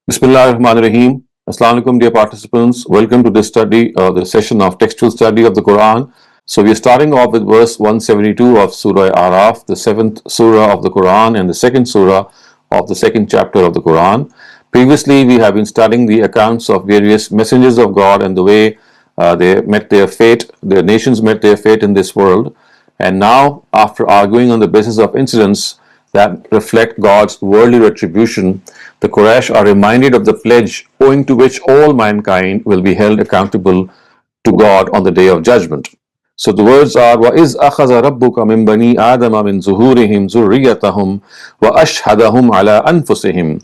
Bismillahirrahmanirrahim. Assalamu alaikum, dear participants. Welcome to this study, the session of textual study of the Quran. So we are starting off with verse 172 of Surah Araf, the seventh Surah of the Quran and the second Surah of the second chapter of the Quran. Previously, we have been studying the accounts of various messengers of God and the way they met their fate, their nations met their fate in this world. And now, after arguing on the basis of incidents that reflect God's worldly retribution, the Quraysh are reminded of the pledge owing to which all mankind will be held accountable to God on the day of judgment. So the words are وَإِذْ أَخَذَ رَبُّكَ مِنْ بَنِي آدَمَ مِنْ ظُهُورِهِمْ ذُرِّيَّتَهُمْ وَأَشْهَدَهُمْ عَلَى أَنفُسِهِمْ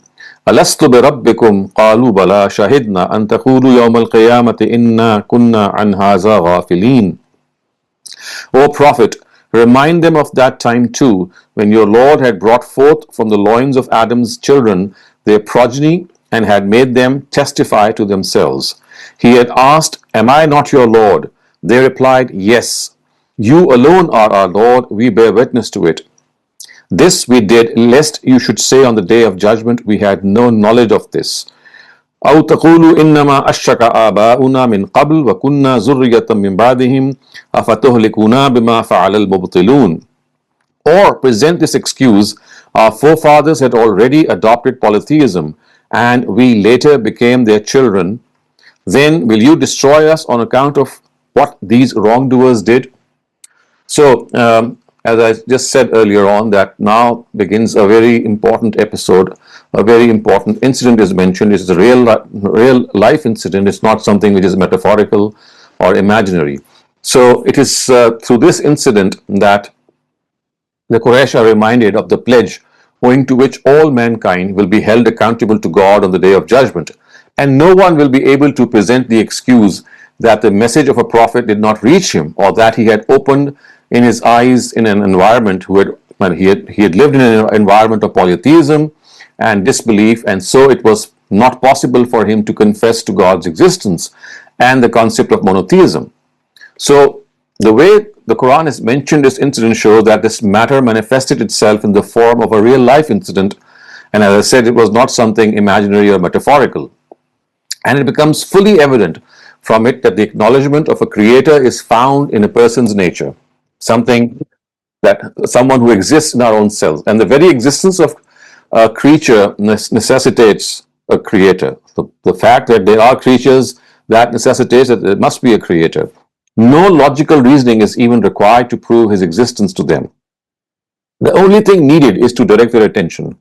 أَلَسْتُ بِرَبِّكُمْ قَالُوا بَلَى شَهِدْنَا أَنْ تَقُولُوا يَوْمَ الْقِيَامَةِ إِنَّا كُنَّا عَنْ هَذَا غَافِلِينَ. O Prophet, remind them of that time too, when your Lord had brought forth from the loins of Adam's children their progeny and had made them testify to themselves. He had asked, Am I not your Lord? They replied, Yes. You alone are our Lord, we bear witness to it. This we did, lest you should say on the day of judgment, We had no knowledge of this. أو تقولوا إنما أشرك آباؤنا من قبل وكنا ذرية من بعدهم أفتهلكونا بما فعل المبطلون. Or present this excuse, our forefathers had already adopted polytheism and we later became their children. Then will you destroy us on account of what these wrongdoers did? So, as I just said earlier on, that now begins a very important episode. A very important incident is mentioned. It's a real life incident. It's not something which is metaphorical or imaginary. So it is through this incident that the Quraysh are reminded of the pledge owing to which all mankind will be held accountable to God on the day of judgment. And no one will be able to present the excuse that the message of a prophet did not reach him, or that he had opened in his eyes in an environment he had lived in an environment of polytheism and disbelief, and so it was not possible for him to confess to God's existence and the concept of monotheism. So the way the Quran has mentioned this incident shows that this matter manifested itself in the form of a real life incident, and as I said, it was not something imaginary or metaphorical. And it becomes fully evident from it that the acknowledgement of a creator is found in a person's nature, someone who exists in our own selves, and the very existence of a creature necessitates a creator. The fact that there are creatures, that necessitates that there must be a creator. No logical reasoning is even required to prove his existence to them. The only thing needed is to direct their attention.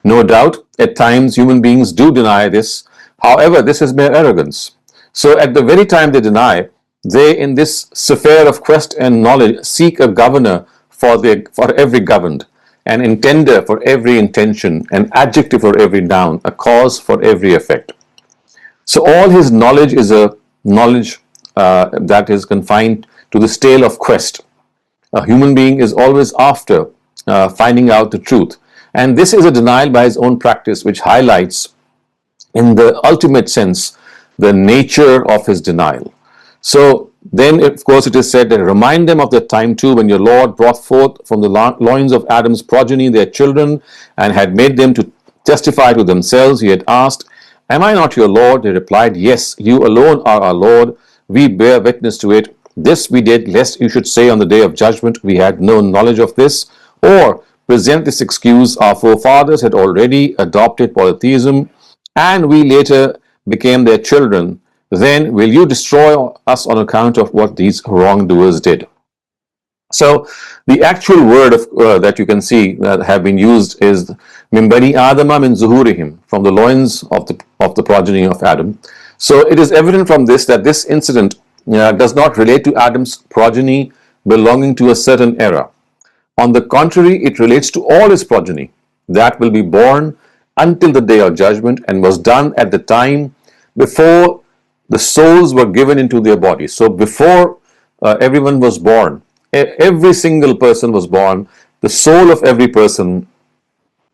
No doubt, at times human beings do deny this. However, this is mere arrogance. So at the very time they deny, they in this sphere of quest and knowledge seek a governor for every governed, an intender for every intention, an adjective for every noun, a cause for every effect. So all his knowledge is a knowledge that is confined to the stale of quest. A human being is always after finding out the truth. And this is a denial by his own practice, which highlights in the ultimate sense the nature of his denial. So then, of course, it is said that remind them of the time too when your Lord brought forth from the loins of Adam's progeny their children and had made them to testify to themselves. He had asked, Am I not your Lord? They replied, Yes, you alone are our Lord. We bear witness to it. This we did, lest you should say on the day of judgment, We had no knowledge of this. Or present this excuse, our forefathers had already adopted polytheism and we later became their children. Then will you destroy us on account of what these wrongdoers did? So the actual word that you can see that have been used is min bani Adama min zuhurihim, from the loins of the progeny of Adam. So it is evident from this that this incident does not relate to Adam's progeny belonging to a certain era. On the contrary, it relates to all his progeny that will be born until the day of judgment and was done at the time before the souls were given into their bodies. So before everyone was born, every single person was born, the soul of every person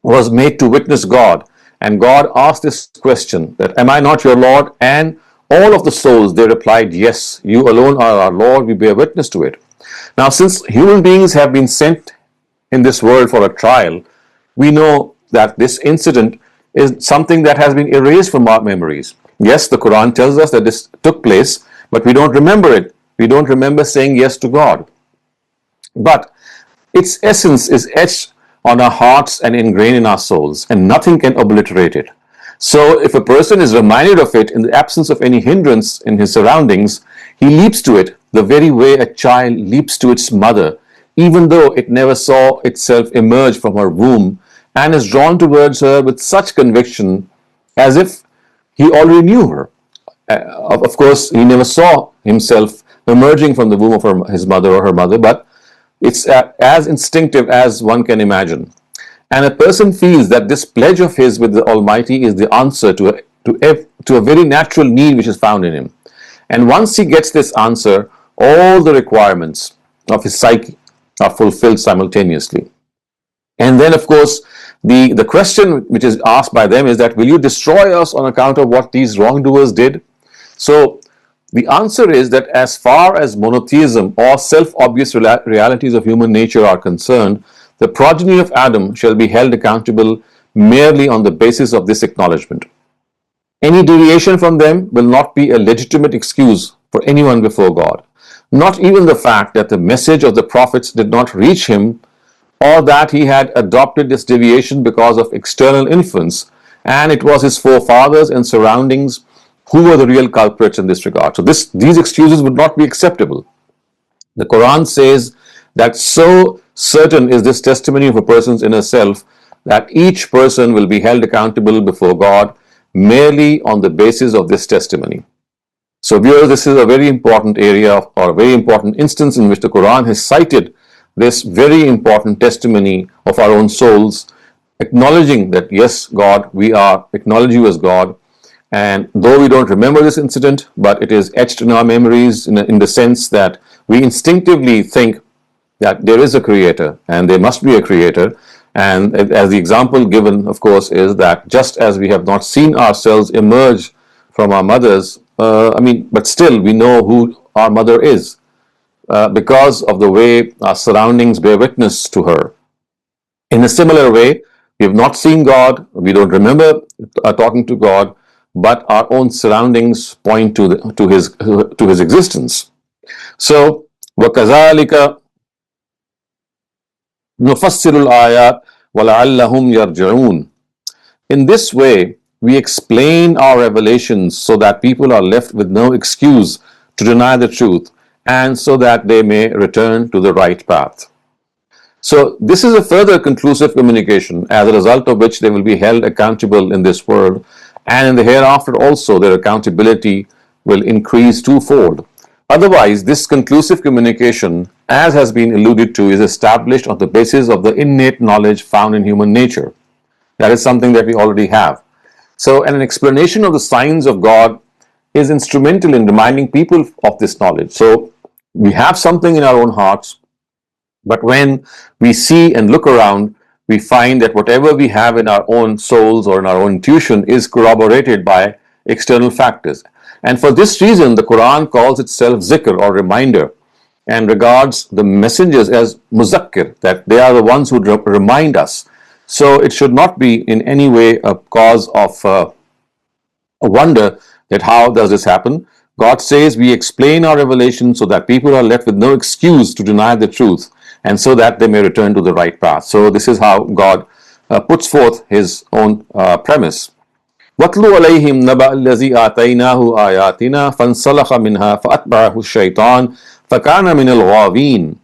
was made to witness God. And God asked this question, that am I not your Lord? And all of the souls, they replied, yes, you alone are our Lord, we bear witness to it. Now, since human beings have been sent in this world for a trial, we know that this incident is something that has been erased from our memories. Yes, the Quran tells us that this took place, but we don't remember it. We don't remember saying yes to God. But its essence is etched on our hearts and ingrained in our souls, and nothing can obliterate it. So, if a person is reminded of it in the absence of any hindrance in his surroundings, he leaps to it the very way a child leaps to its mother, even though it never saw itself emerge from her womb, and is drawn towards her with such conviction as if he already knew her. Of course, he never saw himself emerging from the womb of his mother or her mother, but it's as instinctive as one can imagine. And a person feels that this pledge of his with the Almighty is the answer to a very natural need which is found in him. And once he gets this answer, all the requirements of his psyche are fulfilled simultaneously. And then, of course, the question which is asked by them is that, will you destroy us on account of what these wrongdoers did? So, the answer is that as far as monotheism or self-obvious realities of human nature are concerned, the progeny of Adam shall be held accountable merely on the basis of this acknowledgement. Any deviation from them will not be a legitimate excuse for anyone before God. Not even the fact that the message of the prophets did not reach him, or that he had adopted this deviation because of external influence, and it was his forefathers and surroundings who were the real culprits in this regard. So these excuses would not be acceptable. The Quran says that so certain is this testimony of a person's inner self that each person will be held accountable before God merely on the basis of this testimony. So viewers, this is a very important area or a very important instance in which the Quran has cited this very important testimony of our own souls, acknowledging that yes, God, we acknowledge you as God. And though we don't remember this incident, but it is etched in our memories in the sense that we instinctively think that there is a creator and there must be a creator. And as the example given, of course, is that just as we have not seen ourselves emerge from our mothers, but still we know who our mother is because of the way our surroundings bear witness to her. In a similar way, we have not seen God, we don't remember talking to God, but our own surroundings point to his existence. So, وَكَذَلِكَ نُفَسِّرُ الْآيَاتِ وَلَعَلَّهُمْ يَرْجِعُونَ. In this way, we explain our revelations so that people are left with no excuse to deny the truth, and so that they may return to the right path. So this is a further conclusive communication, as a result of which they will be held accountable in this world, and in the hereafter also their accountability will increase twofold. Otherwise, this conclusive communication, as has been alluded to, is established on the basis of the innate knowledge found in human nature. That is something that we already have. So an explanation of the signs of God is instrumental in reminding people of this knowledge. So we have something in our own hearts, but when we see and look around, we find that whatever we have in our own souls or in our own intuition is corroborated by external factors. And for this reason, the Quran calls itself zikr or reminder, and regards the messengers as muzakkir, that they are the ones who remind us. So it should not be in any way a cause of a wonder that how does this happen. God says we explain our revelation so that people are left with no excuse to deny the truth, and so that they may return to the right path. So this is how God puts forth his own premise. وَاتْلُ عَلَيْهِمْ نَبَأَ الَّذِي آتَيْنَاهُ آيَاتِنَا فَانْسَلَخَ مِنْهَا فَأَتْبَعَهُ الشَّيْطَانُ فَكَانَ مِنَ الْغَاوِينَ.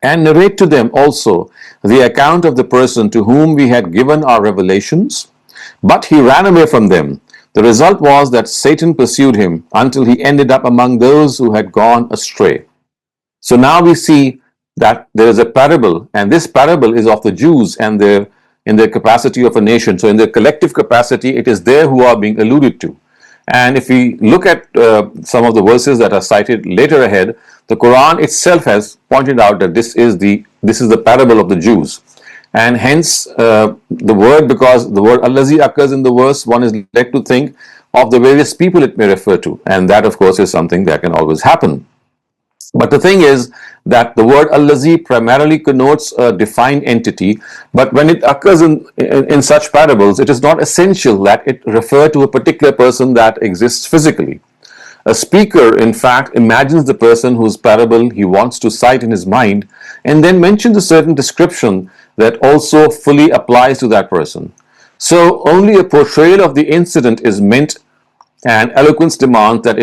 And narrate to them also the account of the person to whom we had given our revelations, but he ran away from them. The result was that Satan pursued him until he ended up among those who had gone astray. So now we see that there is a parable, and this parable is of the Jews and in their capacity of a nation. So in their collective capacity, it is they who are being alluded to. And if we look at some of the verses that are cited later ahead, the Quran itself has pointed out that this is the parable of the Jews. And hence because the word allazi occurs in the verse, one is led to think of the various people it may refer to. And that, of course, is something that can always happen. But the thing is that the word allazi primarily connotes a defined entity, but when it occurs in such parables, it is not essential that it refer to a particular person that exists physically. A speaker, in fact, imagines the person whose parable he wants to cite in his mind and then mentions a certain description that also fully applies to that person. So only a portrayal of the incident is meant, and eloquence demands that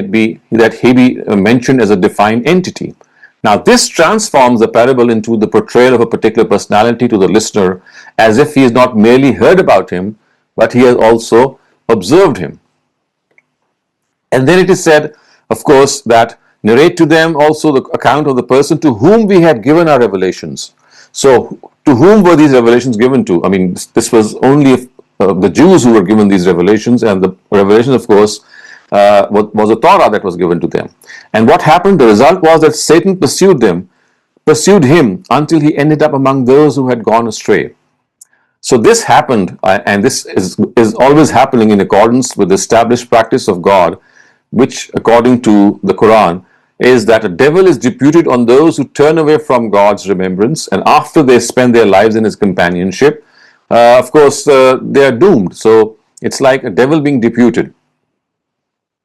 he be mentioned as a defined entity. Now, this transforms the parable into the portrayal of a particular personality to the listener, as if he has not merely heard about him, but he has also observed him. And then it is said, of course, that narrate to them also the account of the person to whom we had given our revelations. So, to whom were these revelations given to? I mean, this was only the Jews who were given these revelations, and the revelations, of course, was a Torah that was given to them. And what happened? The result was that Satan pursued him until he ended up among those who had gone astray. So this happened, and this is always happening in accordance with the established practice of God, which, according to the Qur'an, is that a devil is deputed on those who turn away from God's remembrance, and after they spend their lives in His companionship, of course, they are doomed. So it's like a devil being deputed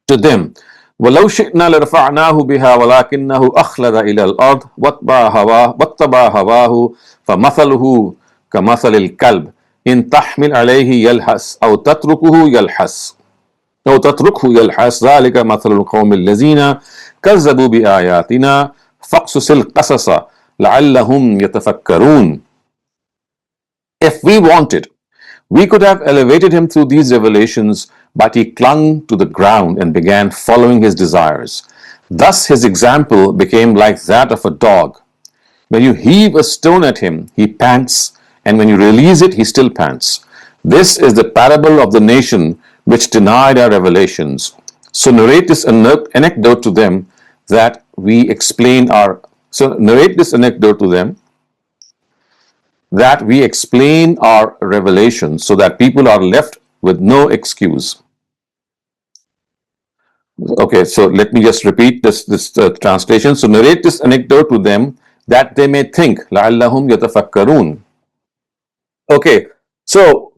to them. وَلَوْ شِئْنَا لَرَفَعْنَاهُ بِهَا وَلَكِنَّهُ أَخْلَدَ إِلَى الْأَرْضِ وَاتَّبَعَ هَوَاهُ فَمَثَلُهُ كَمَثَلِ الْكَلْبِ إِنْ تَحْمِلْ عَلَيْهِ يَلْهَثْ أَوْ تَتْرُكْهُ يَلْهَثْ ذَلِكَ مَثَلُ الْقَوْمِ الَّذِينَ كَذَّبُوا بِآيَاتِنَا فَاقْصُصِ الْقَصَصَ لَعَلَّهُمْ يَتَفَكَّرُونَ. If we wanted, we could have elevated him through these revelations, but he clung to the ground and began following his desires. Thus his example became like that of a dog. When you heave a stone at him, he pants, and when you release it, he still pants. This is the parable of the nation which denied our revelations. So narrate this anecdote to them that we explain our revelations, so that people are left with no excuse. Okay, so let me just repeat this translation. So narrate this anecdote to them that they may think. لَعَلَّهُمْ يَتَفَكَّرُونَ. Okay, so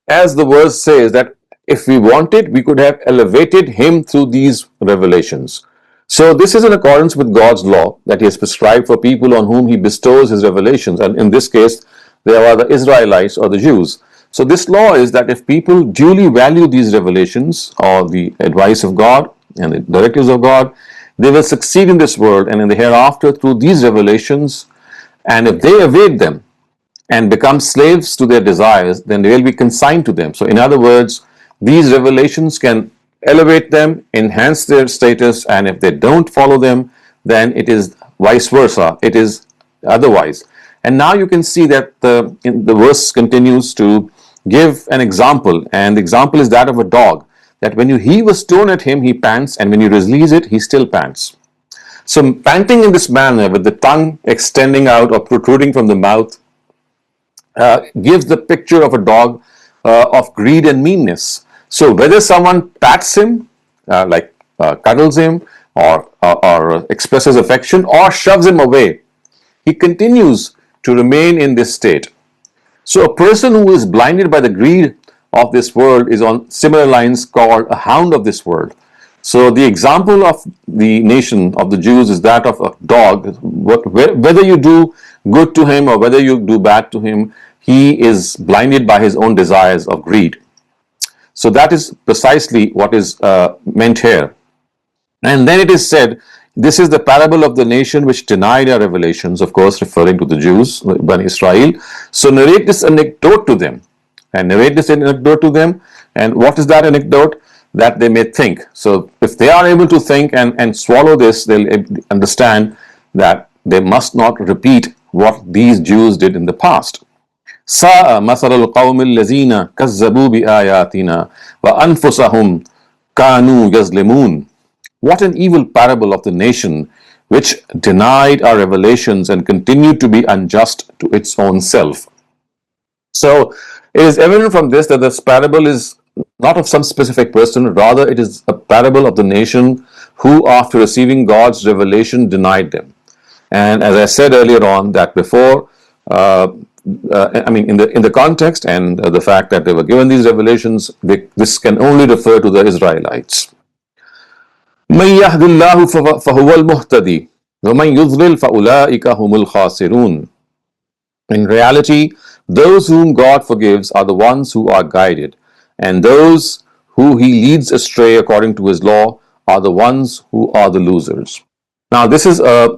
as the verse says, that if we wanted, we could have elevated him through these revelations. So this is in accordance with God's law that He has prescribed for people on whom He bestows His revelations, and in this case, they are the Israelites or the Jews. So this law is that if people duly value these revelations or the advice of God and the directives of God, they will succeed in this world and in the hereafter through these revelations. And if they evade them and become slaves to their desires, then they will be consigned to them. So in other words, these revelations can elevate them, enhance their status, and if they don't follow them, then it is vice versa. It is otherwise. And now you can see that the verse continues to give an example, and the example is that of a dog, that when you heave a stone at him, he pants, and when you release it, he still pants. So panting in this manner, with the tongue extending out or protruding from the mouth, gives the picture of a dog of greed and meanness. So whether someone pats him, cuddles him, or expresses affection, or shoves him away, he continues to remain in this state. So a person who is blinded by the greed of this world is on similar lines called a hound of this world. So the example of the nation of the Jews is that of a dog. Whether you do good to him or whether you do bad to him, he is blinded by his own desires of greed. So that is precisely what is meant here. And then it is said, this is the parable of the nation which denied our revelations, of course referring to the Jews, Bani Israel. So narrate this anecdote to them. And what is that anecdote? That they may think. So if they are able to think and swallow this, they'll understand that they must not repeat what these Jews did in the past. سَاءَ مَثَلَ الْقَوْمِ الَّذِينَ كَذَّبُوا بِآيَاتِنَا وَأَنفُسَهُمْ كَانُوا يَظْلِمُونَ. What an evil parable of the nation which denied our revelations and continued to be unjust to its own self. So it is evident from this that this parable is not of some specific person, rather it is a parable of the nation who after receiving God's revelation denied them. And as I said earlier on, that before, in the context and the fact that they were given these revelations, this can only refer to the Israelites. مَن يَهْدِ اللَّهُ فَهُوَ الْمُهْتَدِي وَمَن يُضْلِلْ فَأُولَٰئِكَ هُمُ الْخَاسِرُونَ. In reality, those whom God forgives are the ones who are guided, and those who He leads astray according to His law are the ones who are the losers. Now, this is a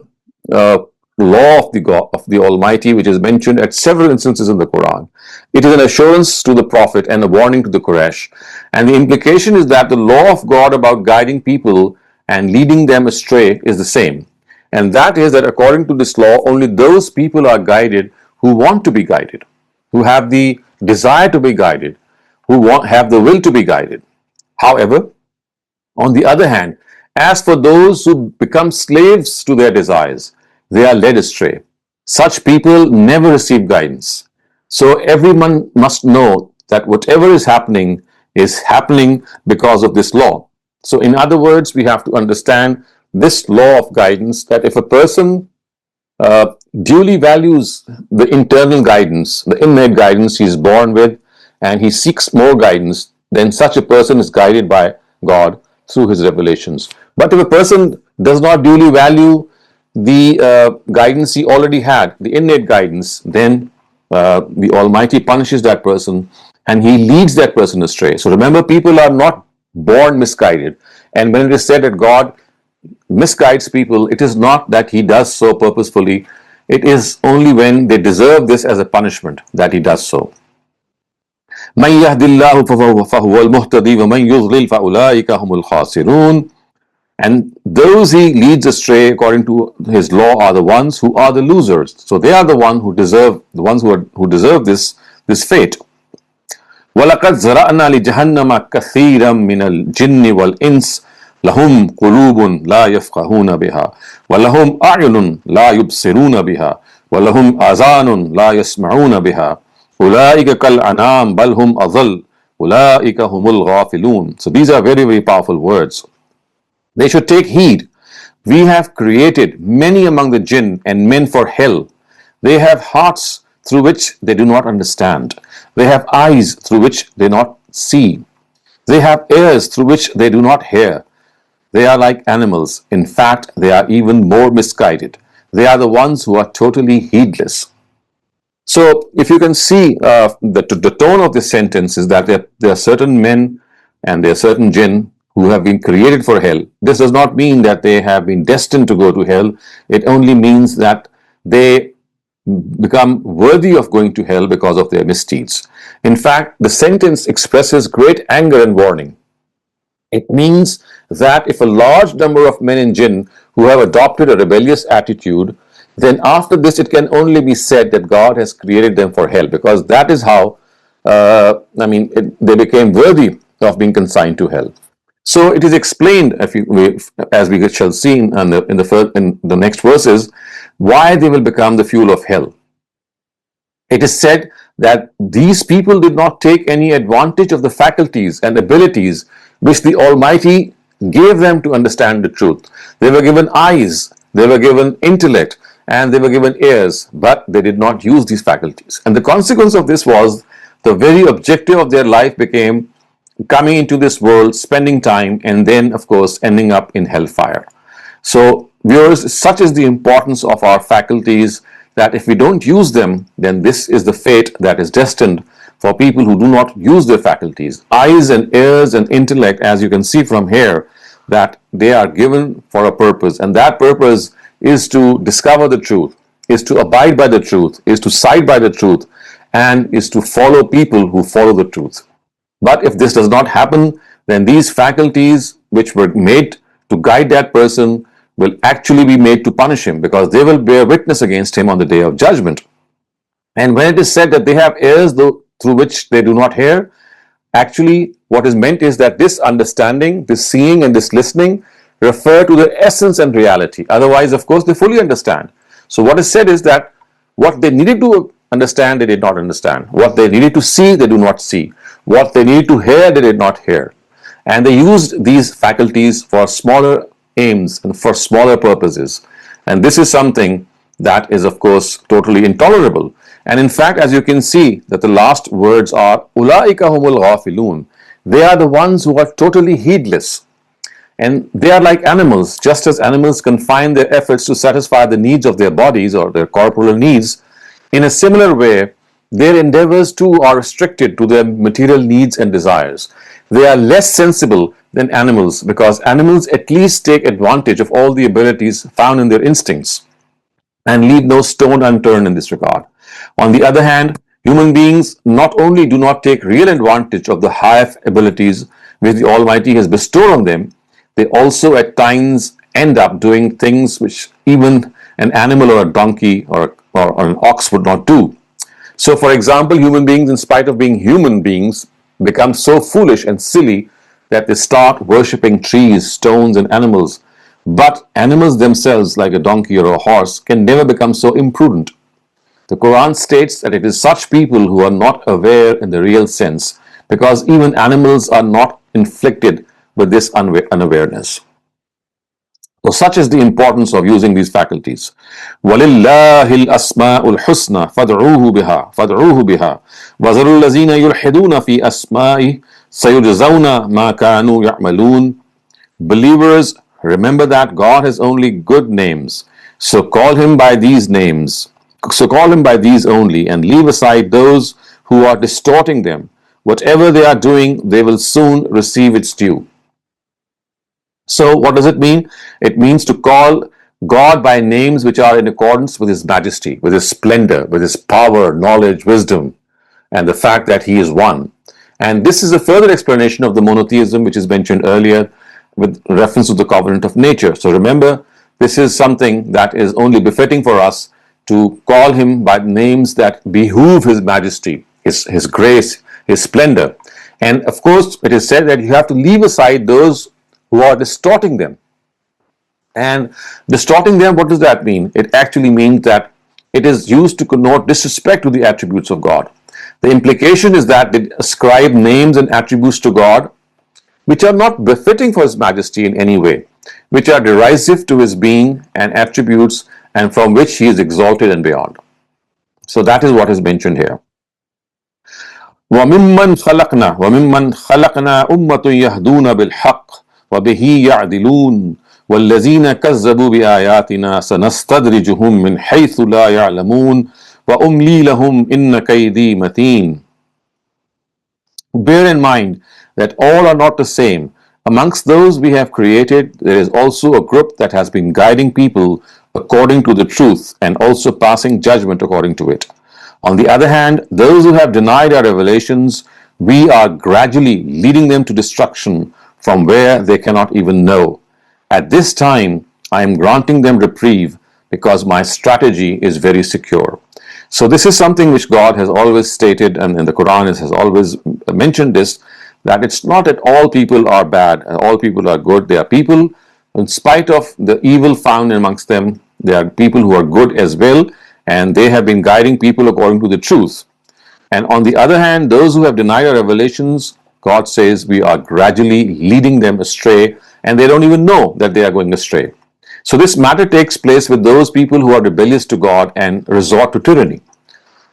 law of the God, of the Almighty, which is mentioned at several instances in the Quran. It is an assurance to the Prophet and a warning to the Quraysh. And the implication is that the law of God about guiding people and leading them astray is the same. And that is that according to this law, only those people are guided who want to be guided, who have the desire to be guided, who have the will to be guided. However, on the other hand, as for those who become slaves to their desires, they are led astray. Such people never receive guidance. So everyone must know that whatever is happening because of this law. So in other words, we have to understand this law of guidance, that if a person duly values the internal guidance, the innate guidance he is born with, and he seeks more guidance, then such a person is guided by God through His revelations. But if a person does not duly value the guidance he already had, the innate guidance, then the Almighty punishes that person and He leads that person astray. So remember, people are not born misguided. And when it is said that God misguides people, it is not that He does so purposefully. It is only when they deserve this as a punishment that He does so. مَن يَهْدِ اللَّهُ فَهُوَ الْمُهْتَدِي وَمَن يُضْلِلْ فَأُولَٰئِكَ هُمُ الْخَاسِرُونَ. And those He leads astray according to His law are the ones who are the losers. So they are the ones who deserve this fate. وَلَقَدْ زَرَعْنَا لِجَهَنَّمَ كَثِيرًا مِنَ الْجِنِّ وَالْإِنسِ لَهُمْ قُلُوبٌ لَا يَفْقَهُونَ بِهَا وَلَهُمْ أَعْيُنٌ لَا يُبْصِرُونَ بِهَا وَلَهُمْ آذَانٌ لَا يَسْمَعُونَ بِهَا أُولَٰئِكَ كَالْأَنْعَامِ بَلْ هُمْ أَضَلُّ أُولَٰئِكَ هُمُ الْغَافِلُونَ. So these are very, very powerful words. They should take heed. We have created many among the jinn and men for hell. They have hearts through which they do not understand. They have eyes through which they do not see. They have ears through which they do not hear. They are like animals. In fact, they are even more misguided. They are the ones who are totally heedless. So, if you can see, the tone of this sentence is that there are certain men and there are certain jinn who have been created for hell. This does not mean that they have been destined to go to hell. It only means that they become worthy of going to hell because of their misdeeds. In fact, the sentence expresses great anger and warning. It means that if a large number of men and jinn who have adopted a rebellious attitude, then after this it can only be said that God has created them for hell, because that is how they became worthy of being consigned to hell. So it is explained, as we shall see in the next verses, why they will become the fuel of hell. It is said that these people did not take any advantage of the faculties and abilities which the Almighty gave them to understand the truth. They were given eyes, they were given intellect, and they were given ears, but they did not use these faculties. And the consequence of this was the very objective of their life became coming into this world, spending time, and then, of course, ending up in hellfire. So, viewers, such is the importance of our faculties that if we don't use them, then this is the fate that is destined for people who do not use their faculties. Eyes and ears and intellect, as you can see from here, that they are given for a purpose, and that purpose is to discover the truth, is to abide by the truth, is to side by the truth, and is to follow people who follow the truth. But if this does not happen, then these faculties which were made to guide that person will actually be made to punish him, because they will bear witness against him on the day of judgment. And when it is said that they have ears through which they do not hear, actually what is meant is that this understanding, this seeing and this listening refer to the essence and reality. Otherwise, of course, they fully understand. So what is said is that what they needed to understand, they did not understand. What they needed to see, they do not see. What they needed to hear, they did not hear. And they used these faculties for smaller aims and for smaller purposes. And this is something that is, of course, totally intolerable. And in fact, as you can see, that the last words are Ulaika humul ghafilun. They are the ones who are totally heedless. And they are like animals. Just as animals confine their efforts to satisfy the needs of their bodies or their corporal needs, in a similar way, their endeavors too are restricted to their material needs and desires. They are less sensible than animals because animals at least take advantage of all the abilities found in their instincts and leave no stone unturned in this regard. On the other hand, human beings not only do not take real advantage of the higher abilities which the Almighty has bestowed on them, they also at times end up doing things which even an animal or a donkey or an ox would not do. So, for example, human beings, in spite of being human beings, become so foolish and silly that they start worshipping trees, stones, and animals. But animals themselves, like a donkey or a horse, can never become so imprudent. The Quran states that it is such people who are not aware in the real sense, because even animals are not inflicted with this unawareness. So such is the importance of using these faculties. وَلِلَّهِ الْأَسْمَاءُ الْحُسْنَى فَادْعُوهُ بِهَا وَذَرُوا الَّذِينَ يُلْحِدُونَ فِي أَسْمَائِهِ سَيُجْزَوْنَ مَا كَانُوا يَعْمَلُونَ. Believers, remember that God has only good names. So call Him by these names. So call Him by these only and leave aside those who are distorting them. Whatever they are doing, they will soon receive its due. So what does it mean? It means to call God by names which are in accordance with His majesty, with His splendor, with His power, knowledge, wisdom, and the fact that He is one. And this is a further explanation of the monotheism which is mentioned earlier with reference to the covenant of nature. So remember, this is something that is only befitting for us to call Him by names that behoove His majesty, His grace, His splendor. And of course, it is said that you have to leave aside those who are distorting them. And distorting them, what does that mean? It actually means that it is used to connote disrespect to the attributes of God. The implication is that they ascribe names and attributes to God which are not befitting for His majesty in any way, which are derisive to His being and attributes, and from which He is exalted and beyond. So that is what is mentioned here. وَمِمَّنْ خَلَقْنَا أُمَّةٌ يَهْدُونَ بِالْحَقِّ وَبِهِ يَعْدِلُونَ وَالَّذِينَ كَذَّبُوا بِآيَاتِنَا سَنَسْتَدْرِجُهُم مِّنْ حَيْثُ لَا يَعْلَمُونَ وَأُمْلِي لَهُمْ إِنَّ كَيْدِي مَتِينٌ. Bear in mind that all are not the same. Amongst those we have created, there is also a group that has been guiding people according to the truth and also passing judgment according to it. On the other hand, those who have denied our revelations, we are gradually leading them to destruction from where they cannot even know. At this time, I am granting them reprieve because my strategy is very secure. So this is something which God has always stated, and in the Quran has always mentioned this, that it's not that all people are bad and all people are good. There are people, in spite of the evil found amongst them, there are people who are good as well, and they have been guiding people according to the truth. And on the other hand, those who have denied our revelations, God says we are gradually leading them astray, and they don't even know that they are going astray. So this matter takes place with those people who are rebellious to God and resort to tyranny.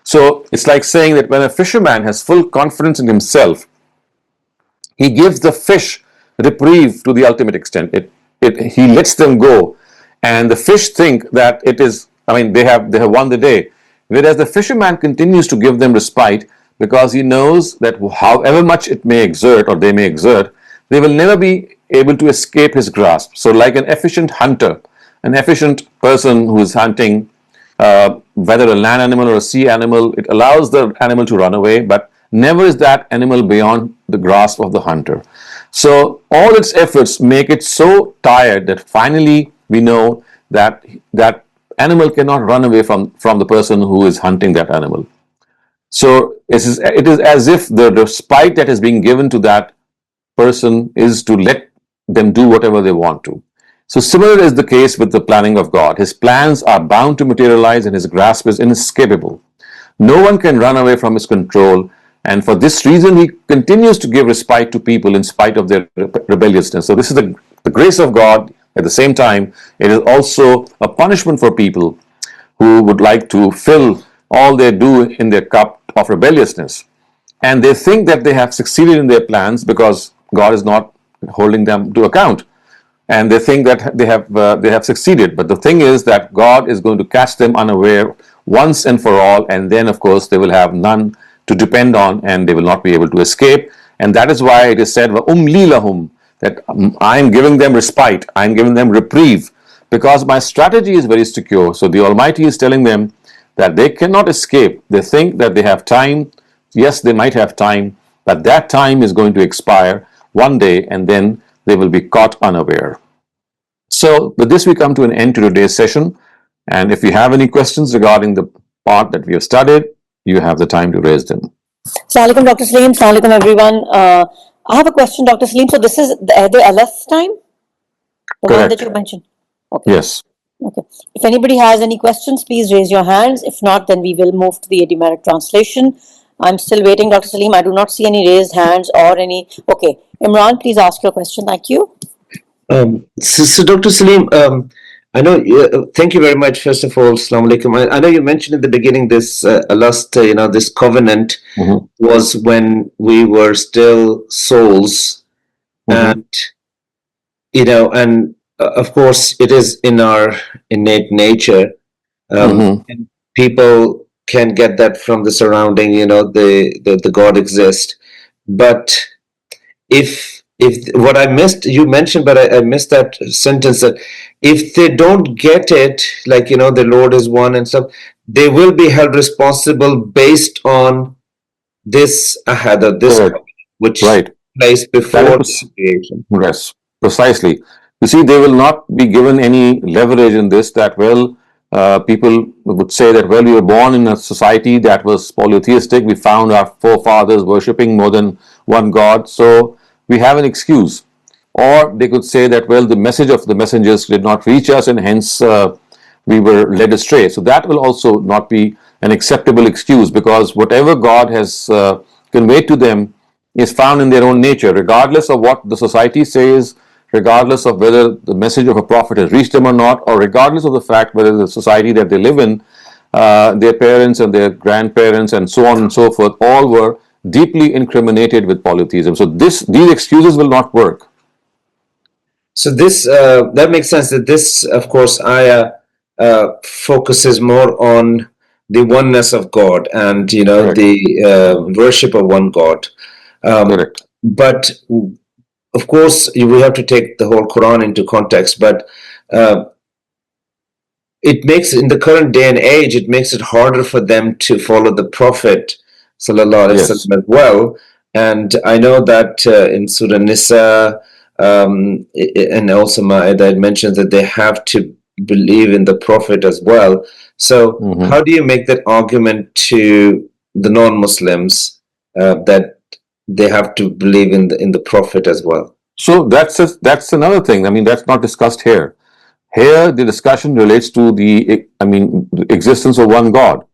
So it's like saying that when a fisherman has full confidence in himself, he gives the fish reprieve to the ultimate extent. He lets them go, and the fish think that it is, they have won the day. Whereas the fisherman continues to give them respite because he knows that however much it may exert or they may exert, they will never be able to escape his grasp. So like an efficient hunter, an efficient person who is hunting, whether a land animal or a sea animal, it allows the animal to run away, but never is that animal beyond the grasp of the hunter. So all its efforts make it so tired that finally we know that that animal cannot run away from the person who is hunting that animal. So it is as if the respite that is being given to that person is to let them do whatever they want to. So similar is the case with the planning of God. His plans are bound to materialize and His grasp is inescapable. No one can run away from His control, and for this reason He continues to give respite to people in spite of their rebelliousness. So this is the grace of God At the same time, it is also a punishment for people who would like to fill all they do in their cup of rebelliousness. And they think that they have succeeded in their plans because God is not holding them to account. And they think that they have succeeded. But the thing is that God is going to catch them unaware once and for all. And then, of course, they will have none to depend on and they will not be able to escape. And that is why it is said, وَأُمْلِي لَهُمْ, that I am giving them respite, I am giving them reprieve, because my strategy is very secure. So the Almighty is telling them that they cannot escape. They think that they have time. Yes, they might have time, but that time is going to expire one day and then they will be caught unaware. So with this we come to an end to today's session. And if you have any questions regarding the part that we have studied, you have the time to raise them. Assalamu alaikum, Dr. Saleem. Assalamu alaikum, everyone. I have a question, Dr. Saleem. So this is the Aleph time? The Correct. one that you mentioned? Okay. Yes. Okay. If anybody has any questions, please raise your hands. If not, then we will move to the idiomatic translation. I'm still waiting, Dr. Saleem. I do not see any raised hands or any... Okay. Imran, please ask your question. Thank you. So Dr. Saleem, I know, thank you very much, first of all. Assalamu alaikum. I know you mentioned at the beginning this last, this covenant was when we were still souls. And, and of course, it is in our innate nature. And people can get that from the surrounding, the God exists. But if what I missed, you mentioned, but I missed that sentence, that if they don't get it, like, the Lord is one and stuff, they will be held responsible based on this ahad, this covenant, which place before creation. Yes, precisely. You see, they will not be given any leverage in this, that, people would say that, we were born in a society that was polytheistic. We found our forefathers worshipping more than one God, so we have an excuse. Or they could say that, the message of the messengers did not reach us and hence we were led astray. So that will also not be an acceptable excuse, because whatever God has conveyed to them is found in their own nature, regardless of what the society says, regardless of whether the message of a prophet has reached them or not, or regardless of the fact whether the society that they live in, their parents and their grandparents and so on and so forth, all were deeply incriminated with polytheism. So these excuses will not work. So this that makes sense. That this, of course, ayah focuses more on the oneness of God and the worship of one God. Correct. But of course, we have to take the whole Quran into context. But it makes, in the current day and age, it makes it harder for them to follow the Prophet sallallahu alaihi wasallam as well. And I know that in Surah Nisa and also Mawrid, it mentions that they have to believe in the Prophet as well. So how do you make that argument to the non-Muslims that they have to believe in the Prophet as well? So that's another thing. I mean, that's not discussed here. Here, the discussion relates to the existence of one God.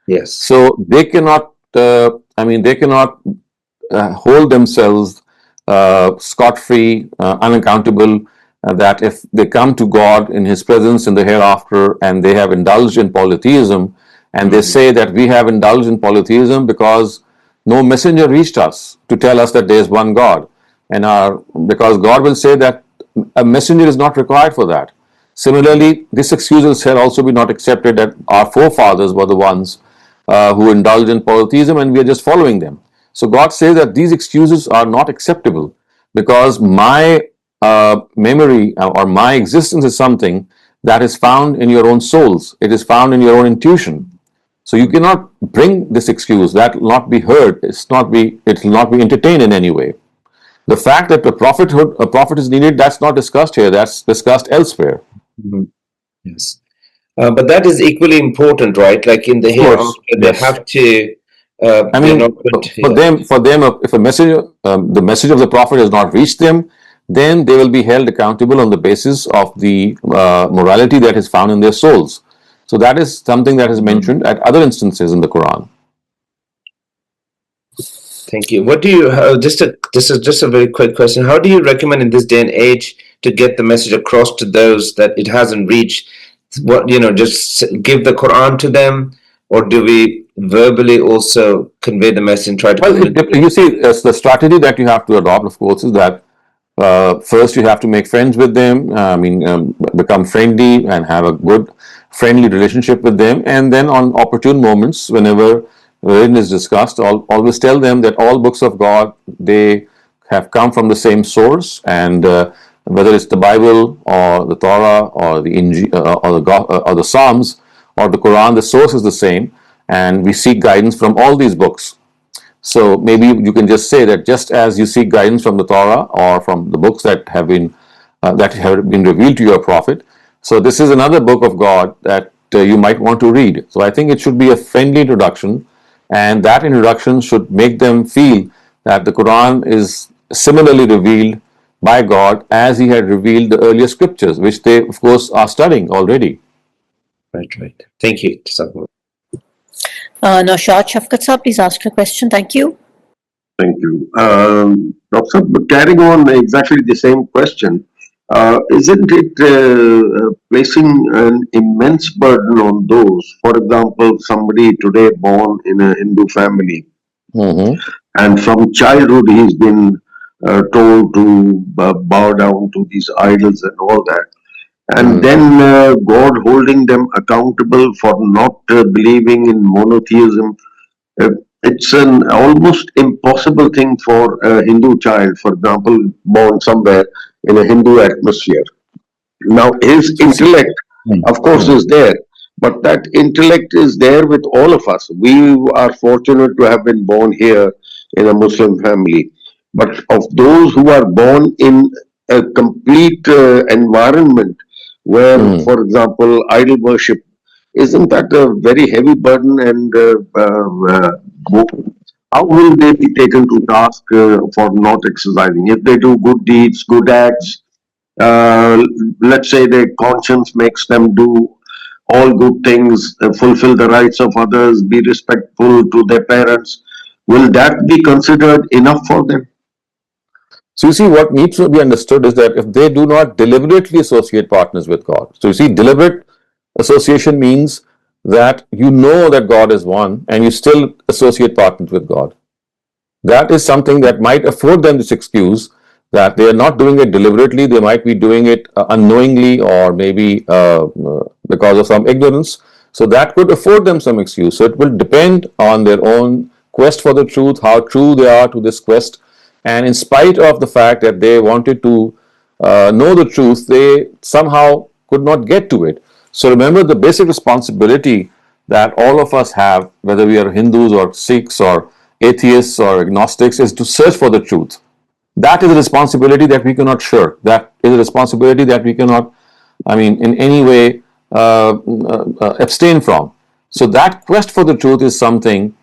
Yes. So they cannot. They cannot hold themselves scot-free, unaccountable. That if they come to God in His presence in the hereafter and they have indulged in polytheism, and they say that we have indulged in polytheism because no messenger reached us to tell us that there is one God, and because God will say that a messenger is not required for that. Similarly, this excuse shall also be not accepted, that our forefathers were the ones who indulged in polytheism and we are just following them. So God says that these excuses are not acceptable, because my memory or my existence is something that is found in your own souls. It is found in your own intuition. So you cannot bring this excuse. That will not be heard. It will not be entertained in any way. The fact that a prophet is needed, that's not discussed here. That's discussed elsewhere. Yes. But that is equally important, right? Like in the hereafter, they have to. For them, if a message, the message of the prophet has not reached them, then they will be held accountable on the basis of the morality that is found in their souls. So that is something that is mentioned at other instances in the Quran. Thank you. What do you this is just a very quick question. How do you recommend in this day and age to get the message across to those that it hasn't reached? What, just give the Quran to them, or do we verbally also convey the message and try to communicate? You see, the strategy that you have to adopt, of course, is that first you have to make friends with them. Become friendly and have a good friendly relationship with them, and then on opportune moments, whenever religion is discussed, always tell them that all books of God, they have come from the same source, and whether it's the Bible or the Torah or the Injil or the Psalms or the Quran, the source is the same, and we seek guidance from all these books. So maybe you can just say that just as you seek guidance from the Torah or from the books that have been revealed to your prophet, so this is another book of God that you might want to read. So I think it should be a friendly introduction, and that introduction should make them feel that the Quran is similarly revealed by God as He had revealed the earlier scriptures, which they, of course, are studying already. Right. Thank you. Now, Shafqat Saab, please ask your question. Thank you. Thank you. Dr. Carrying on exactly the same question, isn't it placing an immense burden on those? For example, somebody today born in a Hindu family, and from childhood he's been told to bow down to these idols and all that. And then God holding them accountable for not believing in monotheism. It's an almost impossible thing for a Hindu child, for example, born somewhere in a Hindu atmosphere. Now, his intellect, of course, is there, but that intellect is there with all of us. We are fortunate to have been born here in a Muslim family. But of those who are born in a complete environment where, for example, idol worship, isn't that a very heavy burden? And how will they be taken to task for not exercising? If they do good deeds, good acts, let's say their conscience makes them do all good things, fulfill the rights of others, be respectful to their parents, will that be considered enough for them? So you see, what needs to be understood is that if they do not deliberately associate partners with God, so you see, deliberate association means that you know that God is one and you still associate partners with God. That is something that might afford them this excuse that they are not doing it deliberately. They might be doing it unknowingly, or maybe because of some ignorance. So that could afford them some excuse. So it will depend on their own quest for the truth, how true they are to this quest. And in spite of the fact that they wanted to know the truth, they somehow could not get to it. So remember, the basic responsibility that all of us have, whether we are Hindus or Sikhs or atheists or agnostics, is to search for the truth. That is a responsibility that we cannot shirk. That is a responsibility that we cannot, in any way abstain from. So that quest for the truth is something,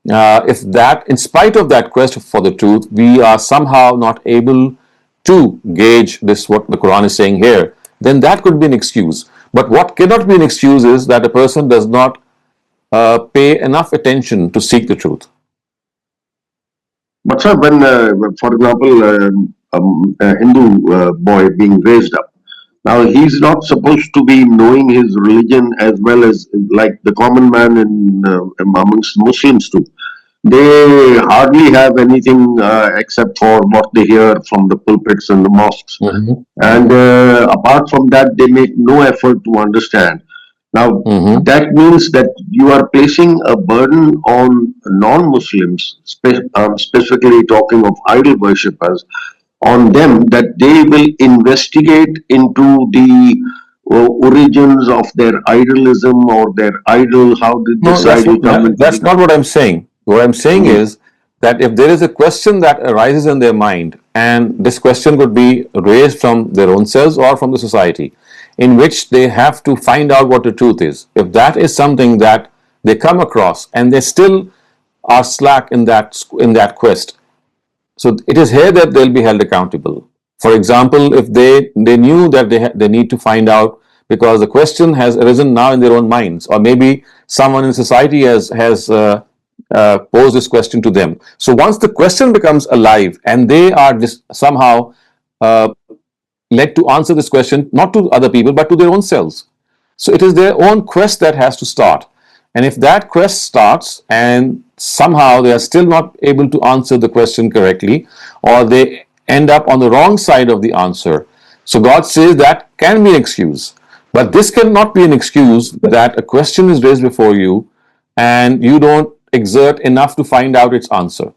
in spite of that quest for the truth, we are somehow not able to gauge this, what the Quran is saying here, then that could be an excuse. But what cannot be an excuse is that a person does not pay enough attention to seek the truth. But sir, when, for example, a Hindu boy being raised up, now he's not supposed to be knowing his religion as well as like the common man in amongst Muslims too. They hardly have anything except for what they hear from the pulpits and the mosques. And apart from that, they make no effort to understand. Now, that means that you are placing a burden on non-Muslims, specifically talking of idol worshippers, on them, that they will investigate into the origins of their idolism or their idol. How did this idol come into? That's not what I'm saying. What I'm saying is that if there is a question that arises in their mind, and this question could be raised from their own selves or from the society, in which they have to find out what the truth is. If that is something that they come across and they still are slack in that quest, so it is here that they'll be held accountable. For example, if they knew that they need to find out, because the question has arisen now in their own minds, or maybe someone in society has posed this question to them. So once the question becomes alive and they are somehow led to answer this question, not to other people, but to their own selves. So it is their own quest that has to start. And if that quest starts and somehow they are still not able to answer the question correctly, or they end up on the wrong side of the answer, so God says that can be an excuse. But this cannot be an excuse that a question is raised before you and you don't exert enough to find out its answer.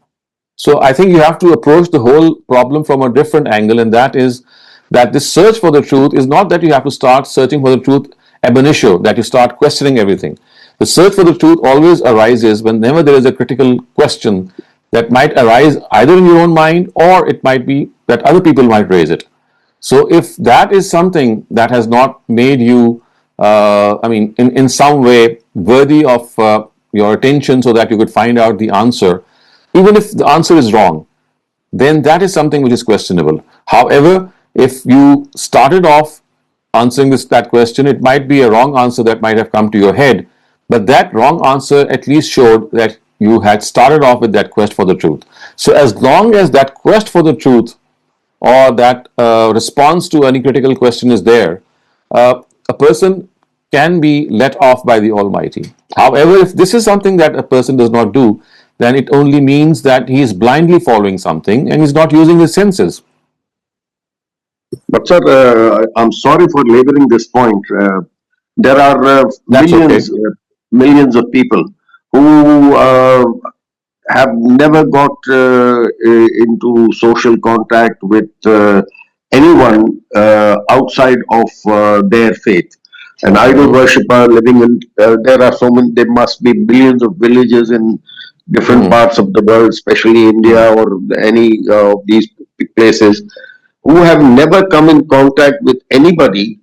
So I think you have to approach the whole problem from a different angle, and that is that this search for the truth is not that you have to start searching for the truth ab initio, that you start questioning everything. The search for the truth always arises whenever there is a critical question that might arise either in your own mind, or it might be that other people might raise it. So if that is something that has not made you, in some way worthy of your attention so that you could find out the answer, even if the answer is wrong, then that is something which is questionable. However, if you started off answering that question, it might be a wrong answer that might have come to your head, but that wrong answer at least showed that you had started off with that quest for the truth. So as long as that quest for the truth, or that response to any critical question is there, a person can be let off by the Almighty. However, if this is something that a person does not do, then it only means that he is blindly following something and is not using his senses. But sir, I'm sorry for laboring this point. There are That's okay. millions of people who have never got into social contact with anyone outside of their faith. An idol worshipper living in, there are so many, there must be billions of villages in different parts of the world, especially India or any of these places, who have never come in contact with anybody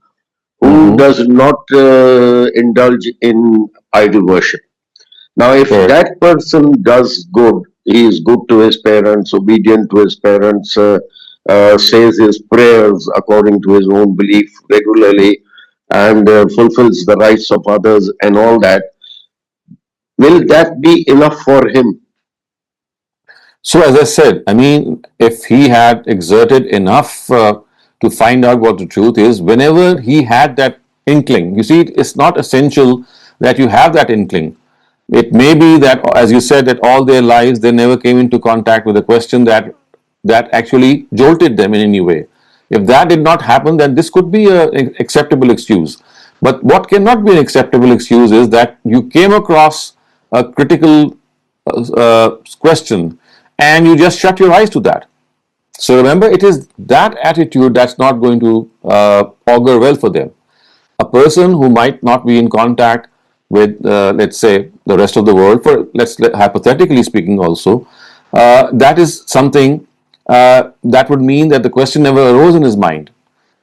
who does not indulge in idol worship. Now, if Correct. that person does good, he is good to his parents, obedient to his parents, says his prayers according to his own belief regularly, and fulfills the rights of others and all that, will that be enough for him? So, as I said, if he had exerted enough to find out what the truth is, whenever he had that inkling, you see, it's not essential that you have that inkling. It may be that, as you said, that all their lives they never came into contact with a question that actually jolted them in any way. If that did not happen, then this could be an acceptable excuse. But what cannot be an acceptable excuse is that you came across a critical question and you just shut your eyes to that. So remember, it is that attitude that's not going to augur well for them. A person who might not be in contact with, let's say, the rest of the world, for hypothetically speaking, also, that is something that would mean that the question never arose in his mind,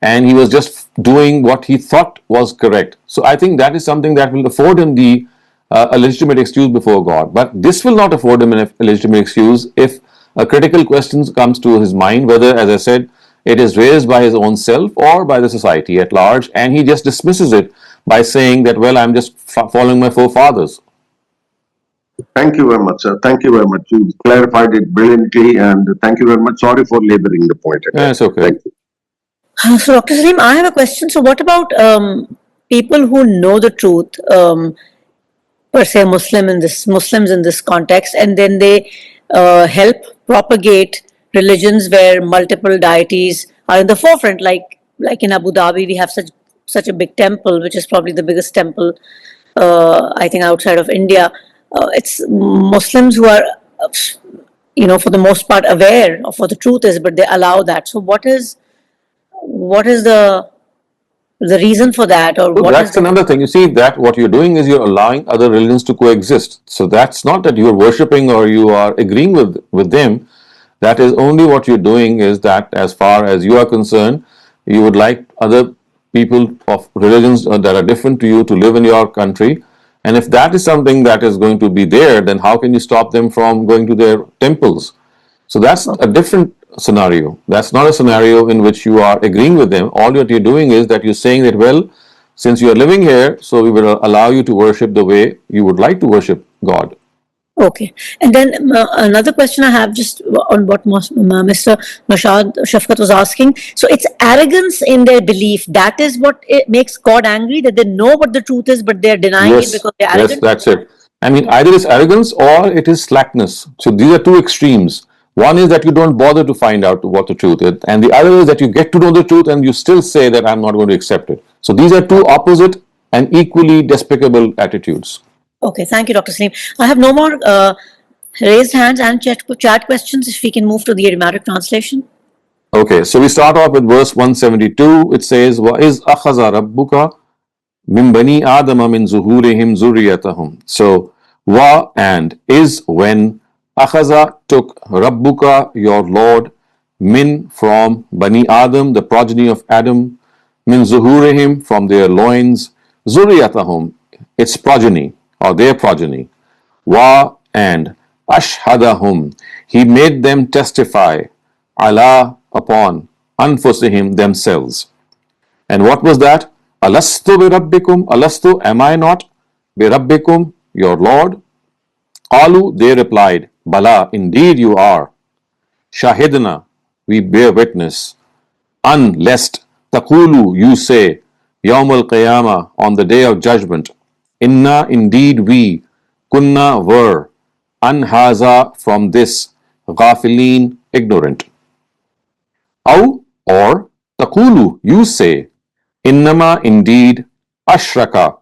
and he was just doing what he thought was correct. So I think that is something that will afford him the a legitimate excuse before God. But this will not afford him a legitimate excuse if a critical question comes to his mind, whether, as I said, it is raised by his own self or by the society at large, and he just dismisses it by saying that, well, I'm just following my forefathers. Thank you very much, sir. Thank you very much. You clarified it brilliantly, and thank you very much. Sorry for laboring the point again. Yeah, it's okay. Thank you. So, Dr. Saleem, I have a question. So, what about people who know the truth, per se Muslims in this context, and then they help propagate religions where multiple deities are in the forefront, like in Abu Dhabi, we have such a big temple, which is probably the biggest temple, I think, outside of India. It's Muslims who are, for the most part, aware of what the truth is, but they allow that. So, what is the reason for that, or So what is that's another thing. You see, that what you're doing is you're allowing other religions to coexist. So that's not that you're worshipping or you are agreeing with them. That is only what you're doing is that, as far as you are concerned, you would like other people of religions that are different to you to live in your country. And if that is something that is going to be there, then how can you stop them from going to their temples? So that's a different scenario. That's not a scenario in which you are agreeing with them. All that you're doing is that you're saying that, well, since you are living here, so we will allow you to worship the way you would like to worship God. Okay. And then another question I have just on what Mr. Nashad Shafqat was asking. So it's arrogance in their belief. That is what it makes God angry, that they know what the truth is, but they're denying it Yes, because they're yes, arrogant. that's it. I mean, either it's arrogance or it is slackness. So these are two extremes. One is that you don't bother to find out what the truth is, and the other is that you get to know the truth and you still say that I'm not going to accept it. So these are two opposite and equally despicable attitudes. Okay. Thank you, Dr. Saleem. I have no more raised hands and chat questions. If we can move to the idiomatic translation. Okay, so we start off with verse 172. It says, وَإِذْ أَخَذَ رَبُّكَ min bani adama min zuhurihim zurriyatahum. So wa and is when akhaza took rabbuka your Lord min from bani Adam, the progeny of Adam, min zuhurihim from their loins, zurriyatahum its progeny or their progeny, wa and ashhadahum he made them testify ala upon anfusihim themselves. And what was that? Alastu bi rabbikum, alastu, am I not? Bi rabbikum, your Lord? Qalu, they replied, Bala, indeed you are. Shahidna, we bear witness. An, lest, taqulu, you say, Yawm al-Qiyamah, on the day of judgment. Inna, indeed we, kunna, were, an haza, from this, ghafilin, ignorant. Aw, or, taqulu, you say, Innama indeed ashraka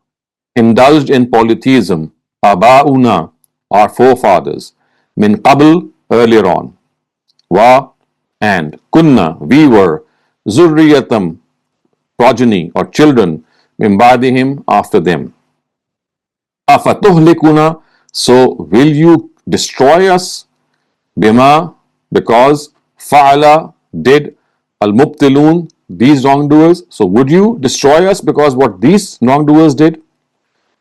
indulged in polytheism abauna our forefathers min qabl earlier on wa and kunna we were zurriyatam progeny or children min ba'dihim after them afatuhlikuna so will you destroy us bima because fa'ala did al-mubtilun these wrongdoers. So would you destroy us because what these wrongdoers did?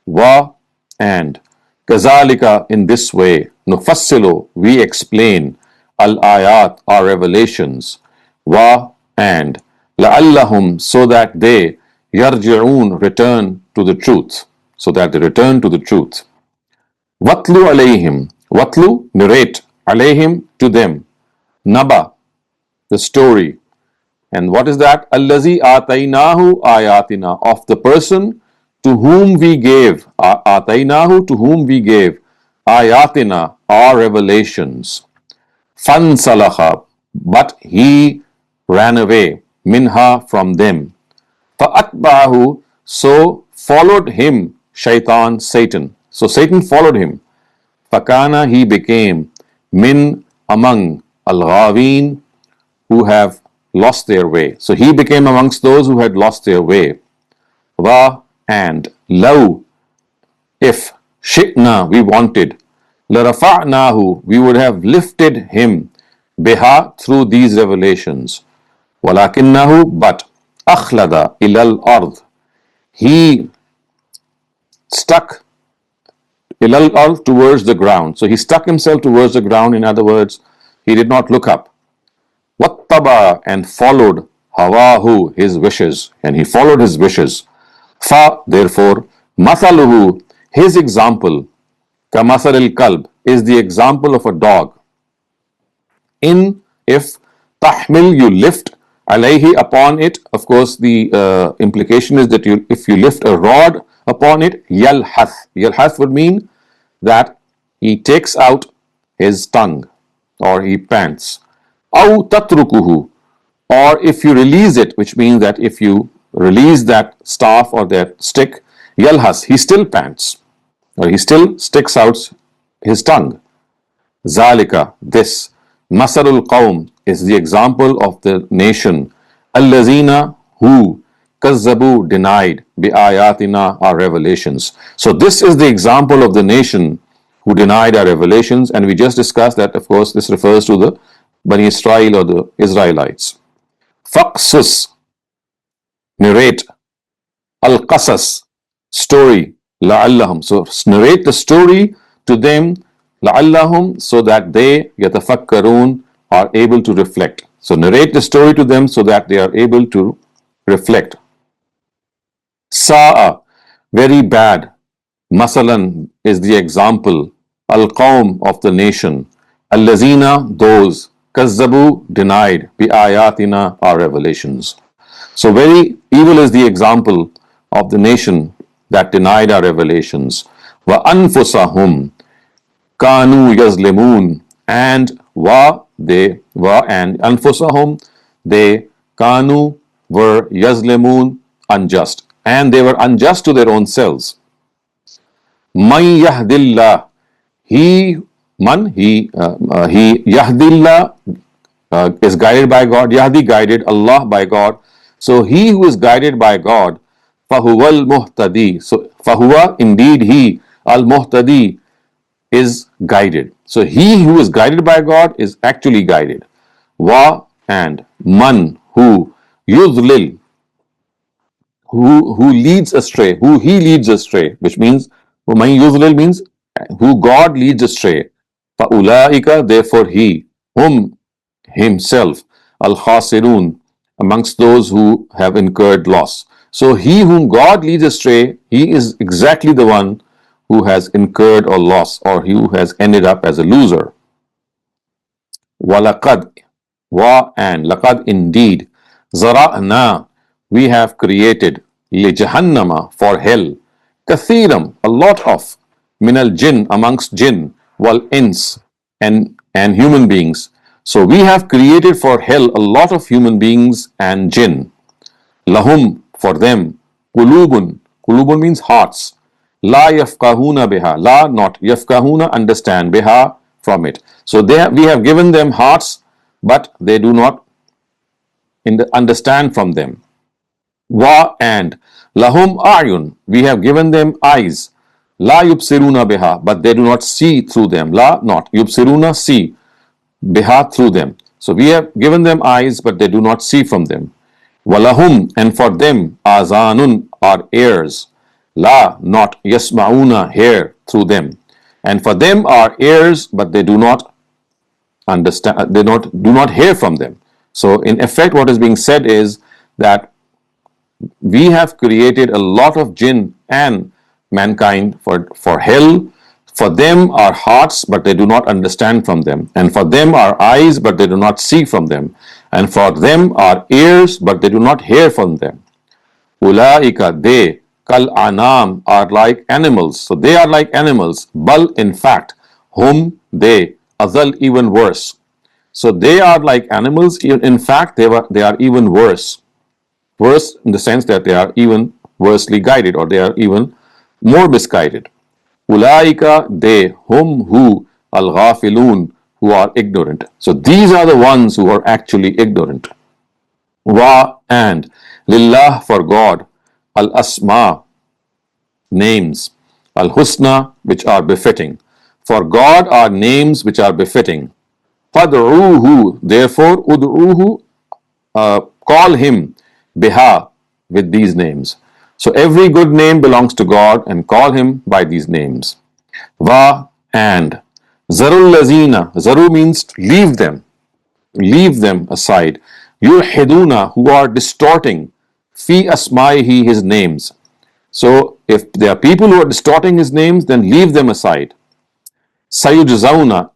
Wa and kazalika in this way nufassilu we explain al ayat our revelations wa and la'allahum so that they yarji'un return to the truth so that they return to the truth. Watlu alayhim watlu narrate alayhim to them naba the story. And what is that? Allazi atainahu ayatina of the person to whom we gave atainahu to whom we gave ayatina our revelations. Fansalaha but he ran away minha from them. Fa'atba'ahu so followed him shaitan Satan. So Satan followed him. Fakana he became min among al-ghawin who have lost their way. So he became amongst those who had lost their way. Wa and law, if shi'na we wanted, la rafa'nahu we would have lifted him biha through these revelations. Walakinnahu but akhlada ilal ard he stuck ilal ard towards the ground. So he stuck himself towards the ground. In other words, he did not look up. Wattaba and followed hawahu his wishes and he followed his wishes. Fa therefore mathaluhu his example kamathalil kalb is the example of a dog. In if tahmil you lift alayhi upon it, of course the implication is that you if you lift a rod upon it yalhath would mean that he takes out his tongue or he pants. Aw tatrukuhu, or if you release it, which means that if you release that staff or that stick, yalhas, he still pants, or he still sticks out his tongue. Zalika, this, Masarul Qawm is the example of the nation, Allazina, who, Kazzabu, denied, bi ayatina, our revelations. So this is the example of the nation who denied our revelations, and we just discussed that, of course, this refers to the Bani Israel or the Israelites. Faqsus, narrate, al-qasas, story, la'allahum. So narrate the story to them, la'allahum, so that they, yatafakkarun, are able to reflect. So narrate the story to them so that they are able to reflect. Sa'a, very bad. Masalan is the example. al-qawm of the nation, allazina those, kazzabu denied, bi ayatina our revelations. So very evil is the example of the nation that denied our revelations. Wa anfusahum kanu yazlimun, and anfusahum they kanu were yazlimun unjust, and they were unjust to their own selves. Man yahdillah, he he yahdillah is guided by God. Yahdi guided, Allah by God. So he who is guided by God, fahuwal muhtadi. So fahuwa, indeed he, al muhtadi, is guided. So he who is guided by God is actually guided. Wa, and man who yudlil, who leads astray, who he leads astray, which means man yudlil means who God leads astray. Faulaika, therefore he, whom himself, al khasirun, amongst those who have incurred loss. So he whom God leads astray, he is exactly the one who has incurred a loss, or who has ended up as a loser. Walaqad, and laqad, indeed, zara'na, we have created, li jahannama, for hell, kathiram, a lot of, minal jinn, amongst jinn, wal ins, and human beings. So we have created for hell a lot of human beings and jinn. Lahum, for them, kulubun means hearts. La yafkahuna biha, la not, yafkahuna understand, biha from it. So we have given them hearts, but they do not understand from them. Wa, and lahum ayun, we have given them eyes. La yubsiruna biha, but they do not see through them. La not, yubsiruna see, biha through them. So we have given them eyes, but they do not see from them. Walahum, and for them, azanun, are ears. La not, yasma'una, hear through them. And for them are ears, but they do not understand, they do not hear from them. So in effect, what is being said is that we have created a lot of jinn and mankind for hell. For them are hearts, but they do not understand from them. And for them are eyes, but they do not see from them. And for them are ears, but they do not hear from them. Ulaika, they, kal anam, are like animals. So they are like animals. Bal, in fact, hum, they, azal, even worse. So they are like animals. In fact, they are even worse. Worse in the sense that they are even worsely guided, or they are even more misguided. Ulaika, they, who, al-ghafilun, who are ignorant. So these are the ones who are actually ignorant. Wa, and lillah, for God, al-asma, names, al-husna, which are befitting. For God are names which are befitting. Fad'uhu, therefore, ud'uhu, call him, biha, with these names. So every good name belongs to God, and call him by these names. Va, and zarul lazina, zaru means leave them aside. Yulhiduna, who are distorting, fi asmaihi, his names. So if there are people who are distorting his names, then leave them aside. Sayujzauna,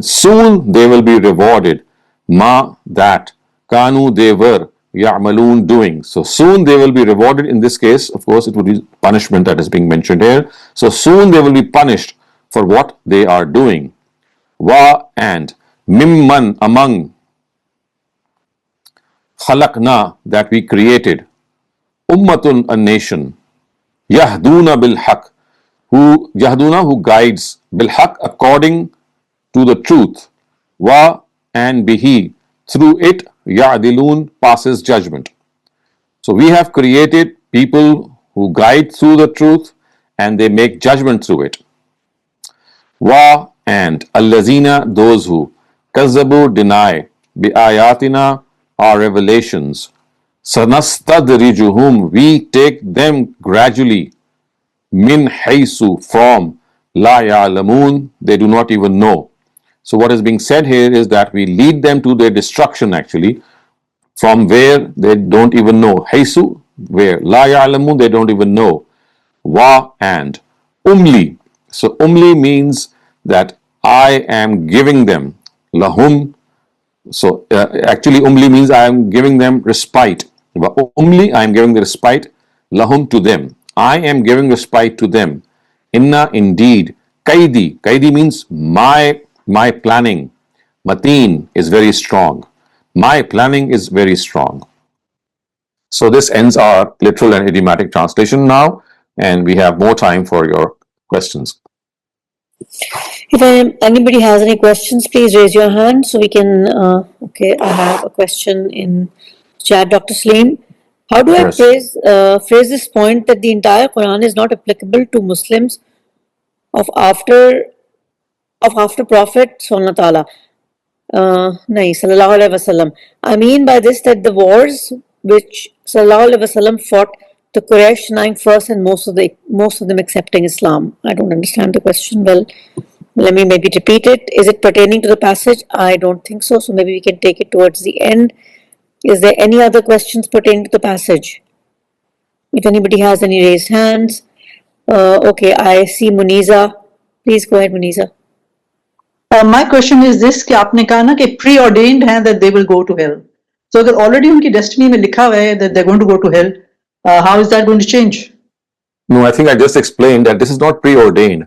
soon they will be rewarded, ma, that, kanu, they were, ya'malun, doing. So soon they will be rewarded. In this case, of course, it would be punishment that is being mentioned here. So soon they will be punished for what they are doing. Wa, and mimman, among, khalaqna, that we created, ummatun, a nation, yahduna bil haq, who guides, bil haq, according to the truth, wa, and bihi, through it, ya'dilun, passes judgment. So we have created people who guide through the truth, and they make judgment through it. Wa, and allazina, those who, kazzabu, deny, bi ayatina, our revelations, sanastadrijuhum, we take them gradually, min haysu, from, la ya'lamun, they do not even know. So what is being said here is that we lead them to their destruction, actually, from where they don't even know. Haysu, where, la ya'lamun, they don't even know. Wa, and umli. So umli means that I am giving them lahum. So actually umli means I am giving them respite. Umli, I am giving the respite lahum to them. I am giving respite to them. Inna, indeed. Kaidi means my planning. Mateen is very strong. My planning is very strong. So this ends our literal and idiomatic translation now, and we have more time for your questions. If anybody has any questions, please raise your hand so we can. Okay, I have a question in chat, Dr. Saleem. How do I Yes. phrase this point that the entire Quran is not applicable to Muslims of after Prophet Sallallahu Alaihi Wasallam? Nahi, Sallallahu Alaihi Wasallam. I mean by this that the wars which Sallallahu Alaihi Wasallam fought, the Quraysh denying first and most of them accepting Islam. I don't understand the question well. Let me maybe repeat it. Is it pertaining to the passage? I don't think so. So maybe we can take it towards the end. Is there any other questions pertaining to the passage? If anybody has any raised hands. Okay, I see Muniza. Please go ahead, Muniza. My question is this कि आपने कहा ना कि preordained हैं that they will go to hell. So अगर already उनकी destiny में लिखा हुआ है that they're going to go to hell, how is that going to change? No, I think I just explained that this is not preordained.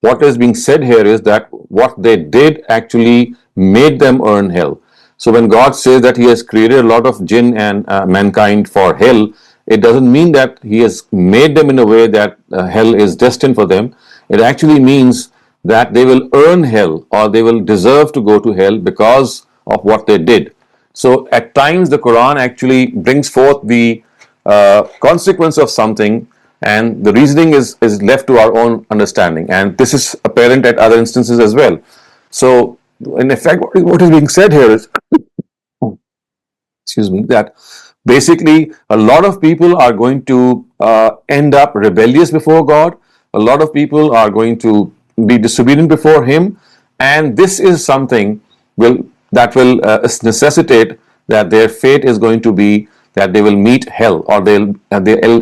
What is being said here is that what they did actually made them earn hell. So when God says that He has created a lot of jinn and mankind for hell, it doesn't mean that He has made them in a way that hell is destined for them. It actually means that they will earn hell or they will deserve to go to hell because of what they did. So at times the Quran actually brings forth the consequence of something, and the reasoning is left to our own understanding, and this is apparent at other instances as well. So in effect what is being said here is excuse me, that basically a lot of people are going to end up rebellious before God. A lot of people are going to be disobedient before Him, and this is something that will necessitate that their fate is going to be that they will meet hell, or they'll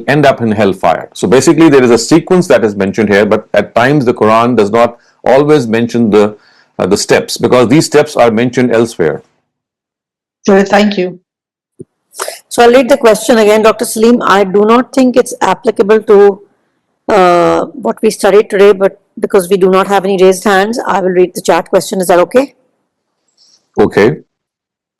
end up in hellfire. So basically there is a sequence that is mentioned here, but at times the Quran does not always mention the steps, because these steps are mentioned elsewhere. So thank you. So I'll read the question again, Dr. Saleem. I do not think it's applicable to what we studied today, but because we do not have any raised hands, I will read the chat question. Is that okay? Okay.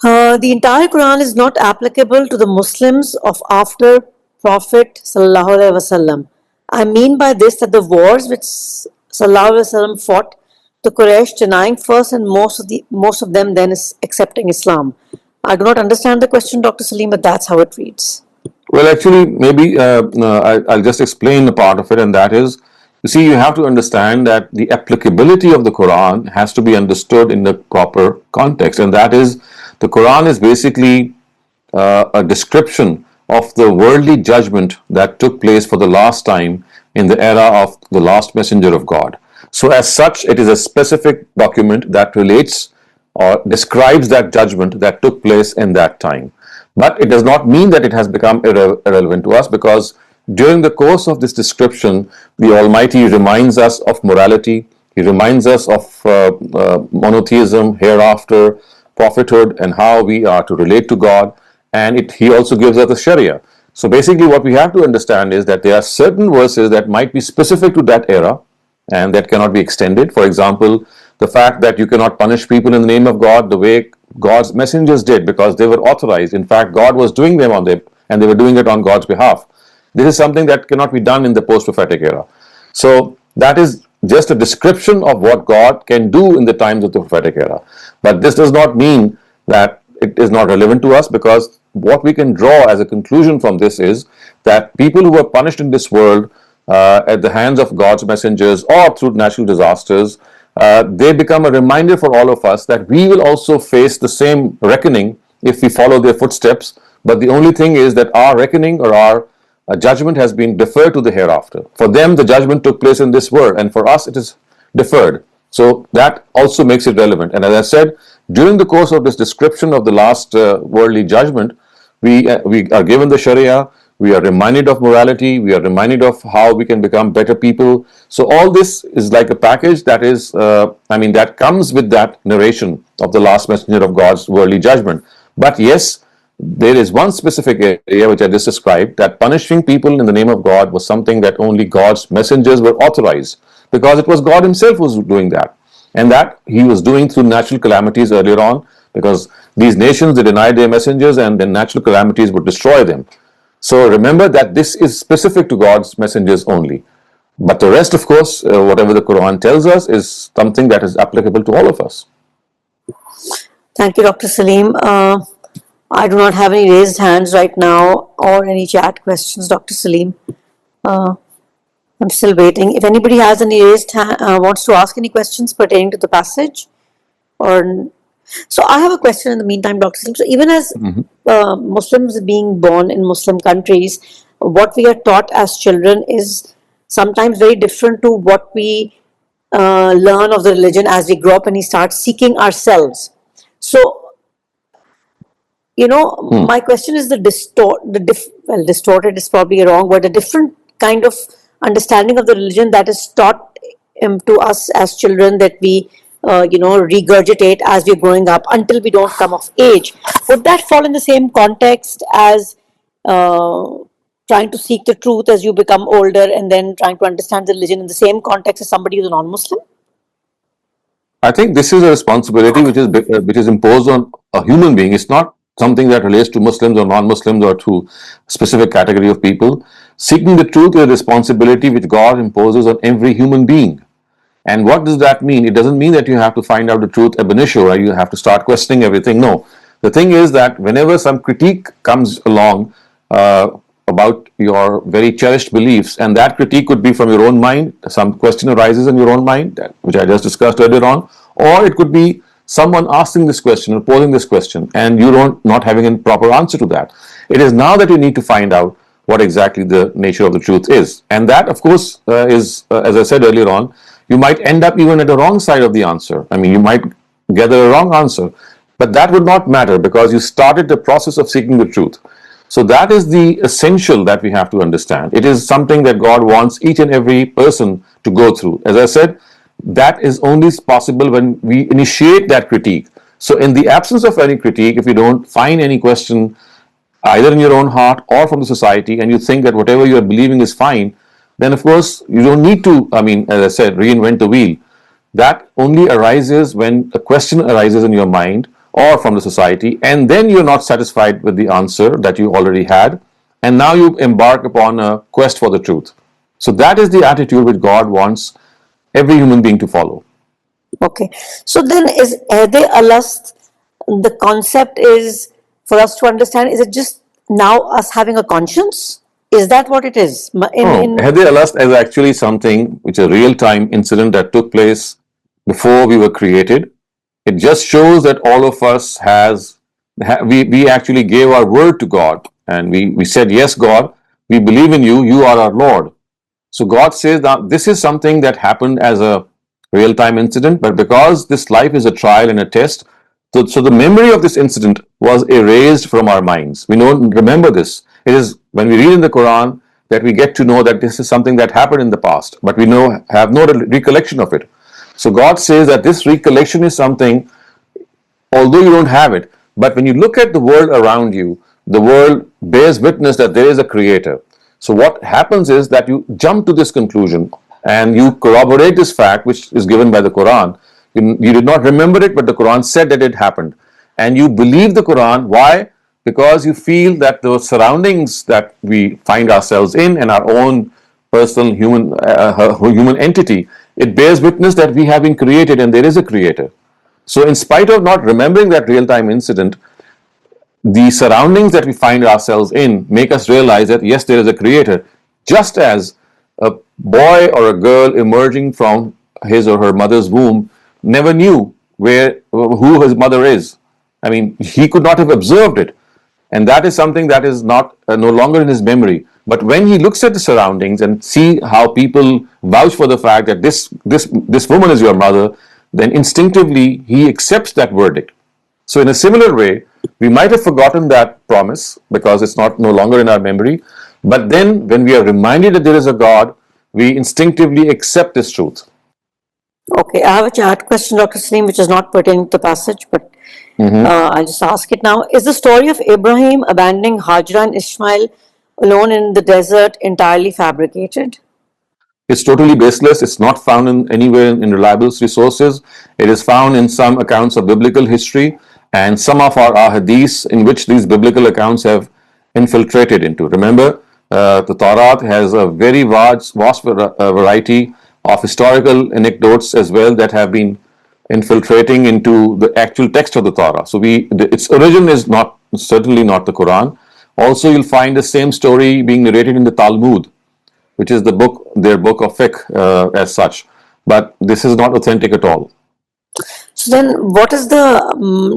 The entire Quran is not applicable to the Muslims of after Prophet Sallallahu Alaihi Wasallam. I mean by this that the wars which Sallallahu Alaihi Wasallam fought, the Quraysh denying first and most of them then is accepting Islam. I do not understand the question, Dr. Saleem, but that's how it reads. Well, actually, maybe I'll just explain a part of it, and that is, you see, you have to understand that the applicability of the Quran has to be understood in the proper context, and that is, the Quran is basically a description of the worldly judgment that took place for the last time in the era of the last messenger of God. So as such, it is a specific document that relates or describes that judgment that took place in that time. But it does not mean that it has become irrelevant to us, because during the course of this description, the Almighty reminds us of morality. He reminds us of monotheism, hereafter, prophethood, and how we are to relate to God. And He also gives us the Sharia. So basically what we have to understand is that there are certain verses that might be specific to that era and that cannot be extended. For example, the fact that you cannot punish people in the name of God the way God's messengers did, because they were authorized. In fact, God was doing them on them, and they were doing it on God's behalf. This is something that cannot be done in the post-prophetic era. So that is just a description of what God can do in the times of the prophetic era. But this does not mean that it is not relevant to us, because what we can draw as a conclusion from this is that people who were punished in this world at the hands of God's messengers or through natural disasters, they become a reminder for all of us that we will also face the same reckoning if we follow their footsteps. But the only thing is that our reckoning or our judgment has been deferred to the hereafter. For them, the judgment took place in this world, and for us, it is deferred. So that also makes it relevant. And as I said, during the course of this description of the last worldly judgment, we are given the Sharia, we are reminded of morality, we are reminded of how we can become better people. So all this is like a package that is, that comes with that narration of the last messenger of God's worldly judgment. But yes, there is one specific area which I just described, that punishing people in the name of God was something that only God's messengers were authorized, because it was God himself who was doing that. And that he was doing through natural calamities earlier on, because these nations, they denied their messengers, and then natural calamities would destroy them. So remember that this is specific to God's messengers only. But the rest, of course, whatever the Quran tells us, is something that is applicable to all of us. Thank you, Dr. Saleem. I do not have any raised hands right now or any chat questions, Dr. Saleem. I'm still waiting. If anybody has any raised hand, wants to ask any questions pertaining to the passage, or so I have a question in the meantime, Dr. Saleem. So even as Muslims being born in Muslim countries, what we are taught as children is sometimes very different to what we learn of the religion as we grow up and we start seeking ourselves. So, my question is distorted is probably wrong, but a different kind of understanding of the religion that is taught to us as children, that we regurgitate as we're growing up until we don't come of age. Would that fall in the same context as trying to seek the truth as you become older, and then trying to understand the religion in the same context as somebody who's a non-Muslim? I think this is a responsibility which is imposed on a human being. It's not something that relates to Muslims or non-Muslims or to a specific category of people. Seeking the truth is a responsibility which God imposes on every human being. And what does that mean? It doesn't mean that you have to find out the truth ab initio, or you have to start questioning everything. No. The thing is that whenever some critique comes along about your very cherished beliefs, and that critique could be from your own mind, some question arises in your own mind, which I just discussed earlier on, or it could be someone asking this question or posing this question, and you not having a proper answer to that. It is now that you need to find out what exactly the nature of the truth is. And that, of course, is, as I said earlier on, you might end up even at the wrong side of the answer. I mean, you might gather a wrong answer, but that would not matter because you started the process of seeking the truth. So that is the essential that we have to understand. It is something that God wants each and every person to go through. As I said, that is only possible when we initiate that critique. So in the absence of any critique, if you don't find any question either in your own heart or from the society, and you think that whatever you are believing is fine, then of course you don't need to, as I said, reinvent the wheel. That only arises when a question arises in your mind or from the society, and then you're not satisfied with the answer that you already had, and now you embark upon a quest for the truth. So that is the attitude which God wants every human being to follow. Okay. So then is Ehde Alast, the concept is, for us to understand, is it just now us having a conscience? Is that what it is? Ehde Alast is actually something which is a real-time incident that took place before we were created. It just shows that all of us we actually gave our word to God, and we said, yes, God, we believe in you, you are our Lord. So God says that this is something that happened as a real-time incident, but because this life is a trial and a test, so the memory of this incident was erased from our minds. We don't remember this. It is when we read in the Quran that we get to know that this is something that happened in the past, but we have no recollection of it. So God says that this recollection is something, although you don't have it, but when you look at the world around you, the world bears witness that there is a creator. So what happens is that you jump to this conclusion and you corroborate this fact which is given by the Quran. You did not remember it, but the Quran said that it happened. And you believe the Quran. Why? Because you feel that the surroundings that we find ourselves in and our own personal human entity, it bears witness that we have been created and there is a creator. So in spite of not remembering that real-time incident, the surroundings that we find ourselves in make us realize that yes, there is a creator. Just as a boy or a girl emerging from his or her mother's womb never knew who his mother is. He could not have observed it. And that is something that is no longer in his memory. But when he looks at the surroundings and see how people vouch for the fact that this woman is your mother, then instinctively he accepts that verdict. So in a similar way, we might have forgotten that promise because it's no longer in our memory. But then when we are reminded that there is a God, we instinctively accept this truth. Okay, I have a chat question, Dr. Saleem, which is not pertaining to the passage, but I'll just ask it now. Is the story of Abraham abandoning Hajra and Ishmael alone in the desert entirely fabricated? It's totally baseless. It's not found anywhere in reliable resources. It is found in some accounts of biblical history and some of our ahadiths in which these biblical accounts have infiltrated into. Remember, the Torah has a very vast variety of historical anecdotes as well that have been infiltrating into the actual text of the Torah. So its origin is certainly not the Quran. Also, you'll find the same story being narrated in the Talmud, which is their book of fiqh as such. But this is not authentic at all. So then, what is the,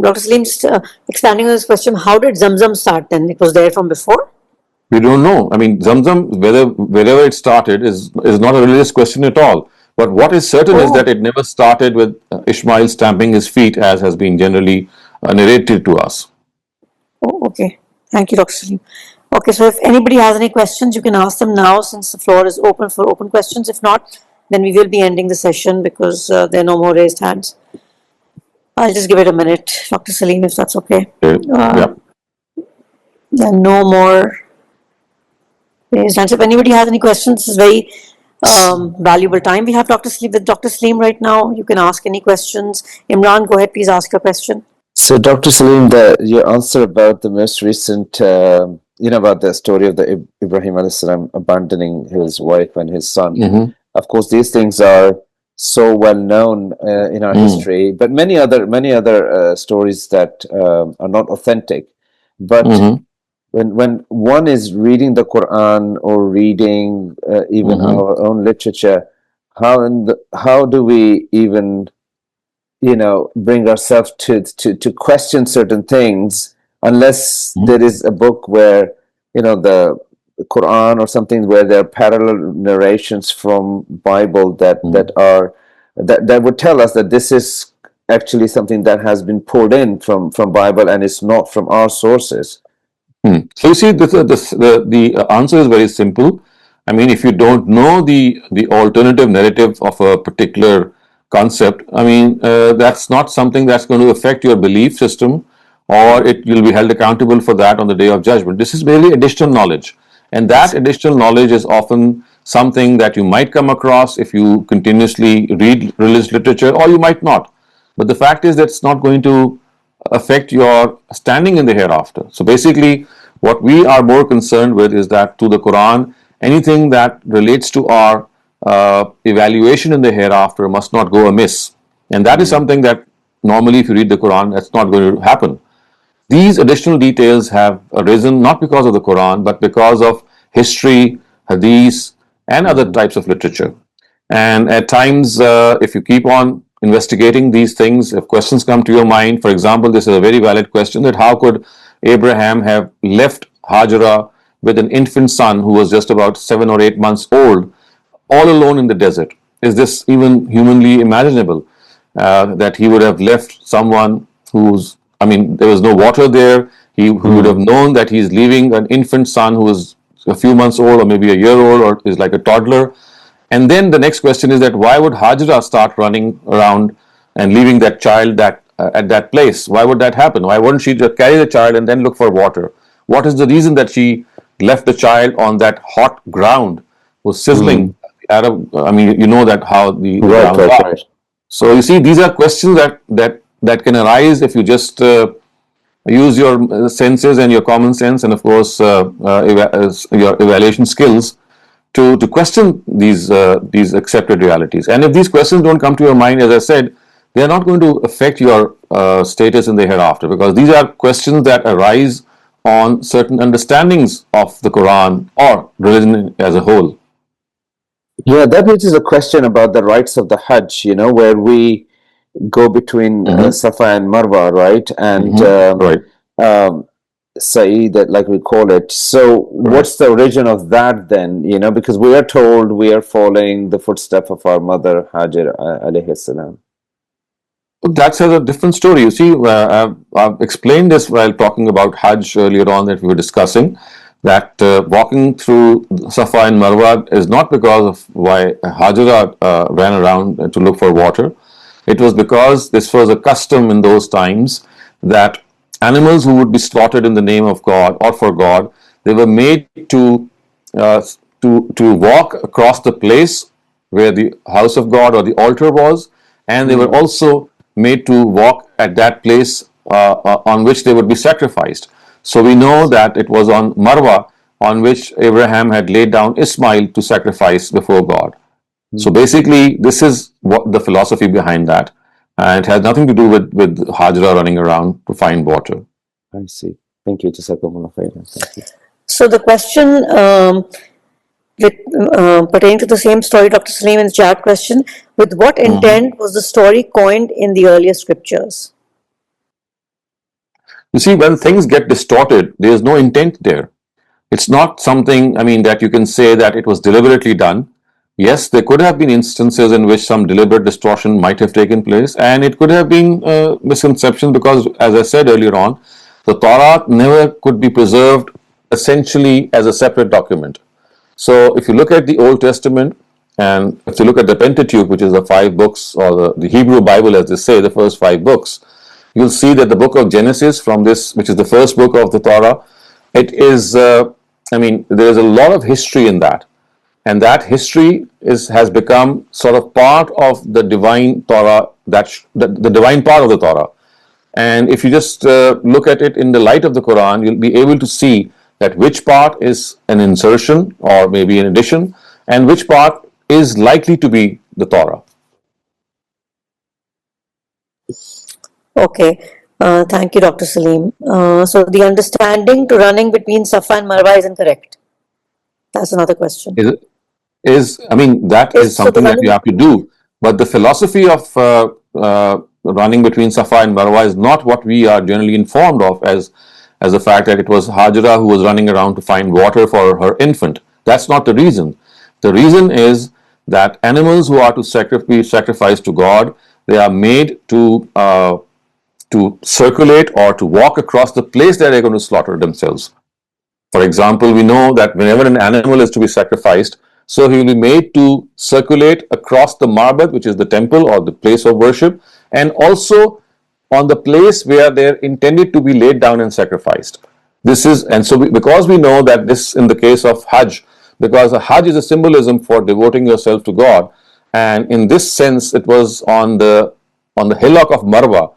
Dr. Saleem, just expanding on this question, how did Zamzam start then? It was there from before? We don't know. I mean, Zamzam, wherever it started, is not a religious question at all. But what is certain is that it never started with Ishmael stamping his feet, as has been generally narrated to us. Oh, okay. Thank you, Dr. Saleem. Okay, so if anybody has any questions, you can ask them now since the floor is open for open questions. If not, then we will be ending the session because there are no more raised hands. I'll just give it a minute, Dr. Saleem, if that's okay. Yeah. There are no more raised hands. If anybody has any questions, this is very valuable time. We have Dr. Saleem with Dr. Saleem right now. You can ask any questions. Imran, go ahead, please ask your question. So, Dr. Saleem, your answer about the most recent, about the story of the Ibrahim alayhi salam abandoning his wife and his son. Of course, these things are so well known in our history, but many other stories that are not authentic. But when one is reading the Quran or reading even our own literature, how do we even bring ourselves to question certain things unless there is a book where the Quran or something where there are parallel narrations from Bible that would tell us that this is actually something that has been pulled in from Bible and it's not from our sources. So you see, the answer is very simple. I mean, if you don't know the alternative narrative of a particular concept, I mean, that's not something that's going to affect your belief system, or you'll be held accountable for that on the day of judgment. This is merely additional knowledge, and that additional knowledge is often something that you might come across if you continuously read religious literature, or you might not. But the fact is that it's not going to affect your standing in the hereafter. So basically, what we are more concerned with is that to the Quran, anything that relates to our evaluation in the hereafter must not go amiss. And that is something that normally if you read the Quran, that's not going to happen. These additional details have arisen not because of the Quran, but because of history, hadith, and other types of literature. And at times, if you keep on investigating these things, if questions come to your mind, for example, this is a very valid question, that how could Abraham have left Hajra with an infant son who was just about 7 or 8 months old, all alone in the desert? Is this even humanly imaginable? That he would have left someone there was no water there. He would have known that he's leaving an infant son who is a few months old or maybe a year old or is like a toddler. And then the next question is that why would Hajra start running around and leaving that child at that place? Why would that happen? Why wouldn't she just carry the child and then look for water? What is the reason that she left the child on that hot ground, was sizzling? I mean, you know that how the ground was. Right. So you see, these are questions that can arise if you just use your senses and your common sense and of course your evaluation skills to question these accepted realities. And if these questions don't come to your mind, as I said, they are not going to affect your status in the hereafter, because these are questions that arise on certain understandings of the Quran or religion as a whole. Yeah, that raises a question about the rites of the Hajj, where we go between Safa and Marwa, right? And Right. Saeed, like we call it. So what's the origin of that then? Because we are told we are following the footsteps of our mother Hajar alayhi salam. That's a different story. You see, I've explained this while talking about Hajj earlier on that we were discussing, that walking through Safa and Marwa is not because of why Hajara ran around to look for water. It was because this was a custom in those times that animals who would be slaughtered in the name of God or for God, they were made uh, to walk across the place where the house of God or the altar was, and they were also made to walk at that place on which they would be sacrificed. So we know that it was on Marwa on which Abraham had laid down Ismail to sacrifice before God. So basically, this is what the philosophy behind that, and it has nothing to do with Hajra running around to find water. I see. Thank you. Jazakumullah khairan. Thank you. So the question pertaining to the same story, Dr. Saleem, in the chat question, with what intent was the story coined in the earlier scriptures? You see, when things get distorted, there is no intent there. It's not something, that you can say that it was deliberately done. Yes, there could have been instances in which some deliberate distortion might have taken place, and it could have been misconception because, as I said earlier on, the Torah never could be preserved essentially as a separate document. So if you look at the Old Testament, and if you look at the Pentateuch, which is the 5 books, or the Hebrew Bible as they say, the first 5 books, you'll see that the book of Genesis, from this, which is the first book of the Torah, it is, there's a lot of history in that. And that history has become sort of part of the divine Torah, the divine part of the Torah. And if you just look at it in the light of the Quran, you'll be able to see that which part is an insertion or maybe an addition, and which part is likely to be the Torah. Okay. Thank you, Dr. Saleem. So the understanding to running between Safa and Marwa is incorrect. That's another question. That is something that you have to do. But the philosophy of running between Safa and Marwa is not what we are generally informed of as the fact that it was Hajara who was running around to find water for her infant. That's not the reason. The reason is that animals who are to be sacrificed to God, they are made to circulate or to walk across the place that they're going to slaughter themselves. For example, we know that whenever an animal is to be sacrificed, so he will be made to circulate across the marbad, which is the temple or the place of worship, and also on the place where they're intended to be laid down and sacrificed. Because we know that this, in the case of Hajj, because a Hajj is a symbolism for devoting yourself to God, and in this sense, it was on the hillock of Marwa,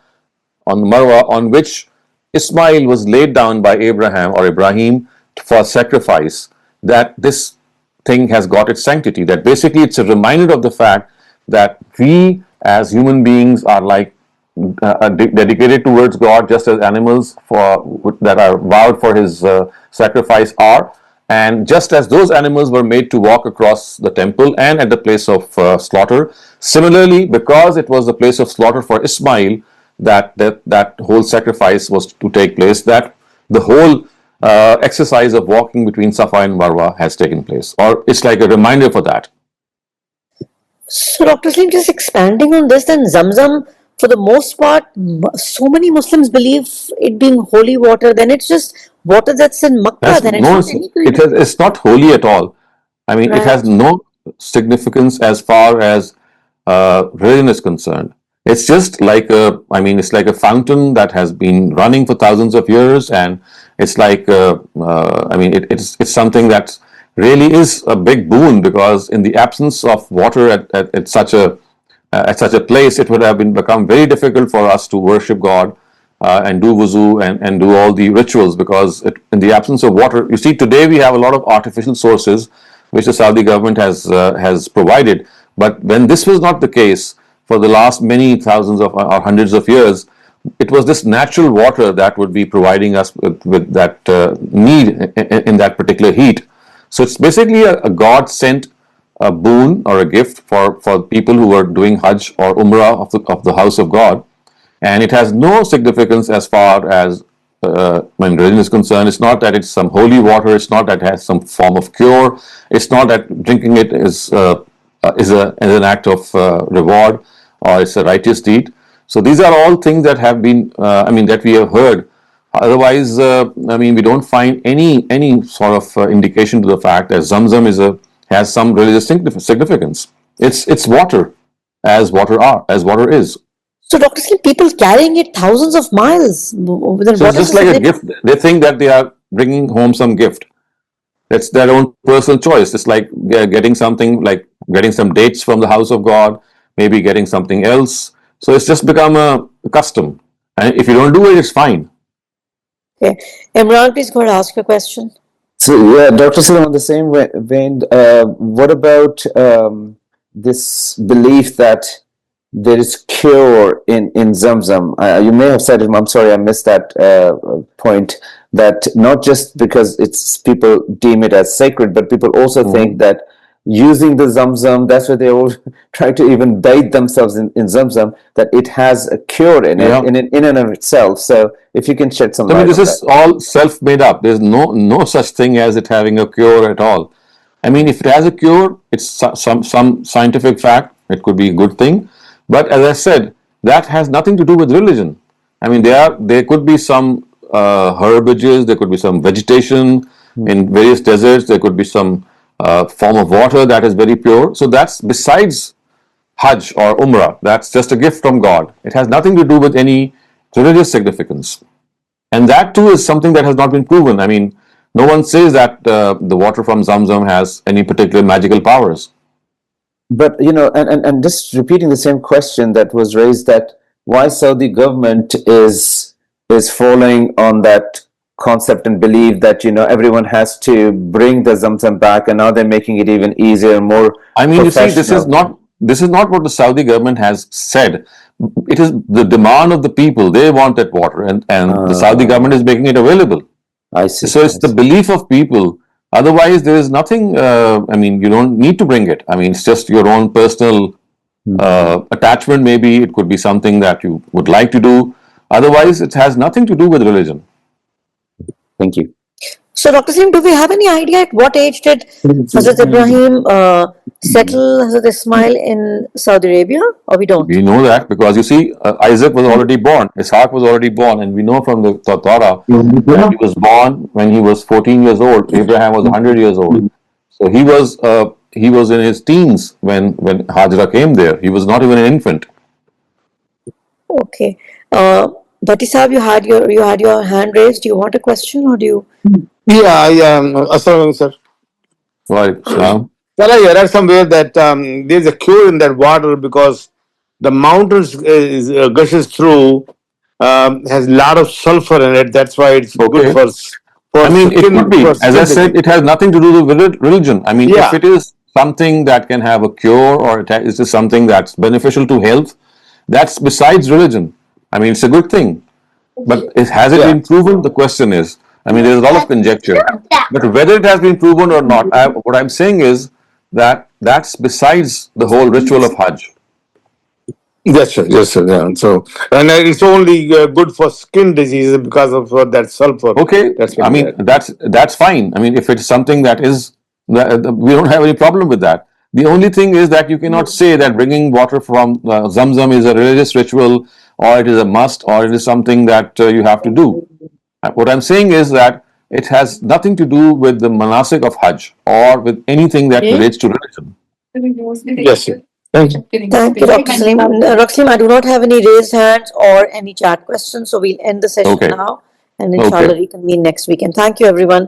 on which Ismail was laid down by Abraham or Ibrahim for sacrifice, that this thing has got its sanctity. That basically it's a reminder of the fact that we as human beings are like dedicated towards God, just as animals that are vowed for His sacrifice are. And just as those animals were made to walk across the temple and at the place of slaughter, similarly, because it was the place of slaughter for Ismail, that whole sacrifice was to take place, that the whole exercise of walking between Safa and Marwa has taken place, or it's like a reminder for that. So, Dr. Saleem, just expanding on this, then Zamzam, for the most part, so many Muslims believe it being holy water, then it's just water that's in Makkah, then it's not holy at all. It has no significance as far as religion is concerned. It's just like it's like a fountain that has been running for thousands of years, and it's like it's something that really is a big boon, because in the absence of water at such a place, it would have become very difficult for us to worship God and do wuzu and do all the rituals, because in the absence of water, you see, today we have a lot of artificial sources which the Saudi government has provided, but when this was not the case, for the last many thousands of or hundreds of years, it was this natural water that would be providing us with that need in that particular heat. So it's basically a God sent a boon or a gift for people who are doing Hajj or Umrah of the house of God, and it has no significance as far as when religion is concerned. It's not that it's some holy water. It's not that it has some form of cure. It's not that drinking it is an act of reward, or it's a righteous deed. So these are all things that have been, that we have heard Otherwise, I mean, we don't find any sort of indication to the fact that Zamzam has some religious significance. It's water, as water is. So, Dr. Saleem, people carrying it thousands of miles. Then So what it's is just the like a significance? gift. They think that they are bringing home some gift. It's their own personal choice. It's like getting something, like getting some dates from the house of God, maybe getting something else. So it's just become a custom. And if you don't do it, it's fine. Okay. Imran, please go ahead and ask your question. So yeah, Dr. Salim, on the same vein, what about this belief that there is cure in Zamzam? You may have said it. I'm sorry, I missed that point. That not just because it's people deem it as sacred, but people also think that using the Zamzam, that's why they all try to even bathe themselves in Zamzam, that it has a cure in it, Yeah. in and of itself. So if you can shed some I light mean, this on is that. all self-made up. There's no such thing as it having a cure at all. I mean, if it has a cure, it's some scientific fact. It could be a good thing. But as I said, that has nothing to do with religion. I mean, there could be some herbages, there could be some vegetation in various deserts, there could be some form of water that is very pure. So that's besides Hajj or Umrah. That's just a gift from God. It has nothing to do with any religious significance. And that too is something that has not been proven. I mean, no one says that the water from Zamzam has any particular magical powers. But and just repeating the same question that was raised, that why Saudi government is following on that concept and believe that everyone has to bring the Zamzam back, and now they're making it even easier, more I mean, you see, professional. this is not what the Saudi government has said. It is the demand of the people. They want that water, and the Saudi government is making it available. I see. So it's the belief of people. Otherwise, there is nothing. I mean, you don't need to bring it. I mean, it's just your own personal attachment. Maybe it could be something that you would like to do. Otherwise, it has nothing to do with religion. Thank you. So, Dr. Saleem, do we have any idea at what age did Hazrat Ibrahim settle Hazrat Ismail in Saudi Arabia, or we don't? We know that because you see, Isaac was already born, Ishaq was already born, and we know from the Torah that he was born when he was 14 years old. Abraham was 100 years old, so he was in his teens when Hajra came there. He was not even an infant. Okay. Bhatti Sahab, you had your hand raised. Do you want a question, or do you? Yeah, I am. Assalamu alaikum, sir. Right, Islam. Well, I read somewhere that there is a cure in that water because the mountains gushes through, has a lot of sulfur in it. That's why it's good Okay. for I mean, it skin, could be. for As I skin said, disease. it has nothing to do with religion. I mean, Yeah. if it is something that can have a cure or it is something that's beneficial to health, that's besides religion. I mean, it's a good thing. But has it Yeah. been proven? The question is, I mean, there's a lot of conjecture. But whether it has been proven or not, what I'm saying is that that's besides the whole ritual of Hajj. Yes, sir. Yes, sir. Yeah. So, and it's only good for skin diseases because of that sulfur. Okay, That's I what mean, that's fine. I mean, if it's something that is, we don't have any problem with that. The only thing is that you cannot say that bringing water from Zamzam is a religious ritual, or it is a must, or it is something that you have to do. What I'm saying is that it has nothing to do with the manasik of Hajj or with anything that relates to religion. Yes, sir. Thank you. Thank you, Dr. Saleem. Dr. Saleem, I do not have any raised hands or any chat questions, so we'll end the session Okay. now and inshallah reconvene next week. And thank you, everyone,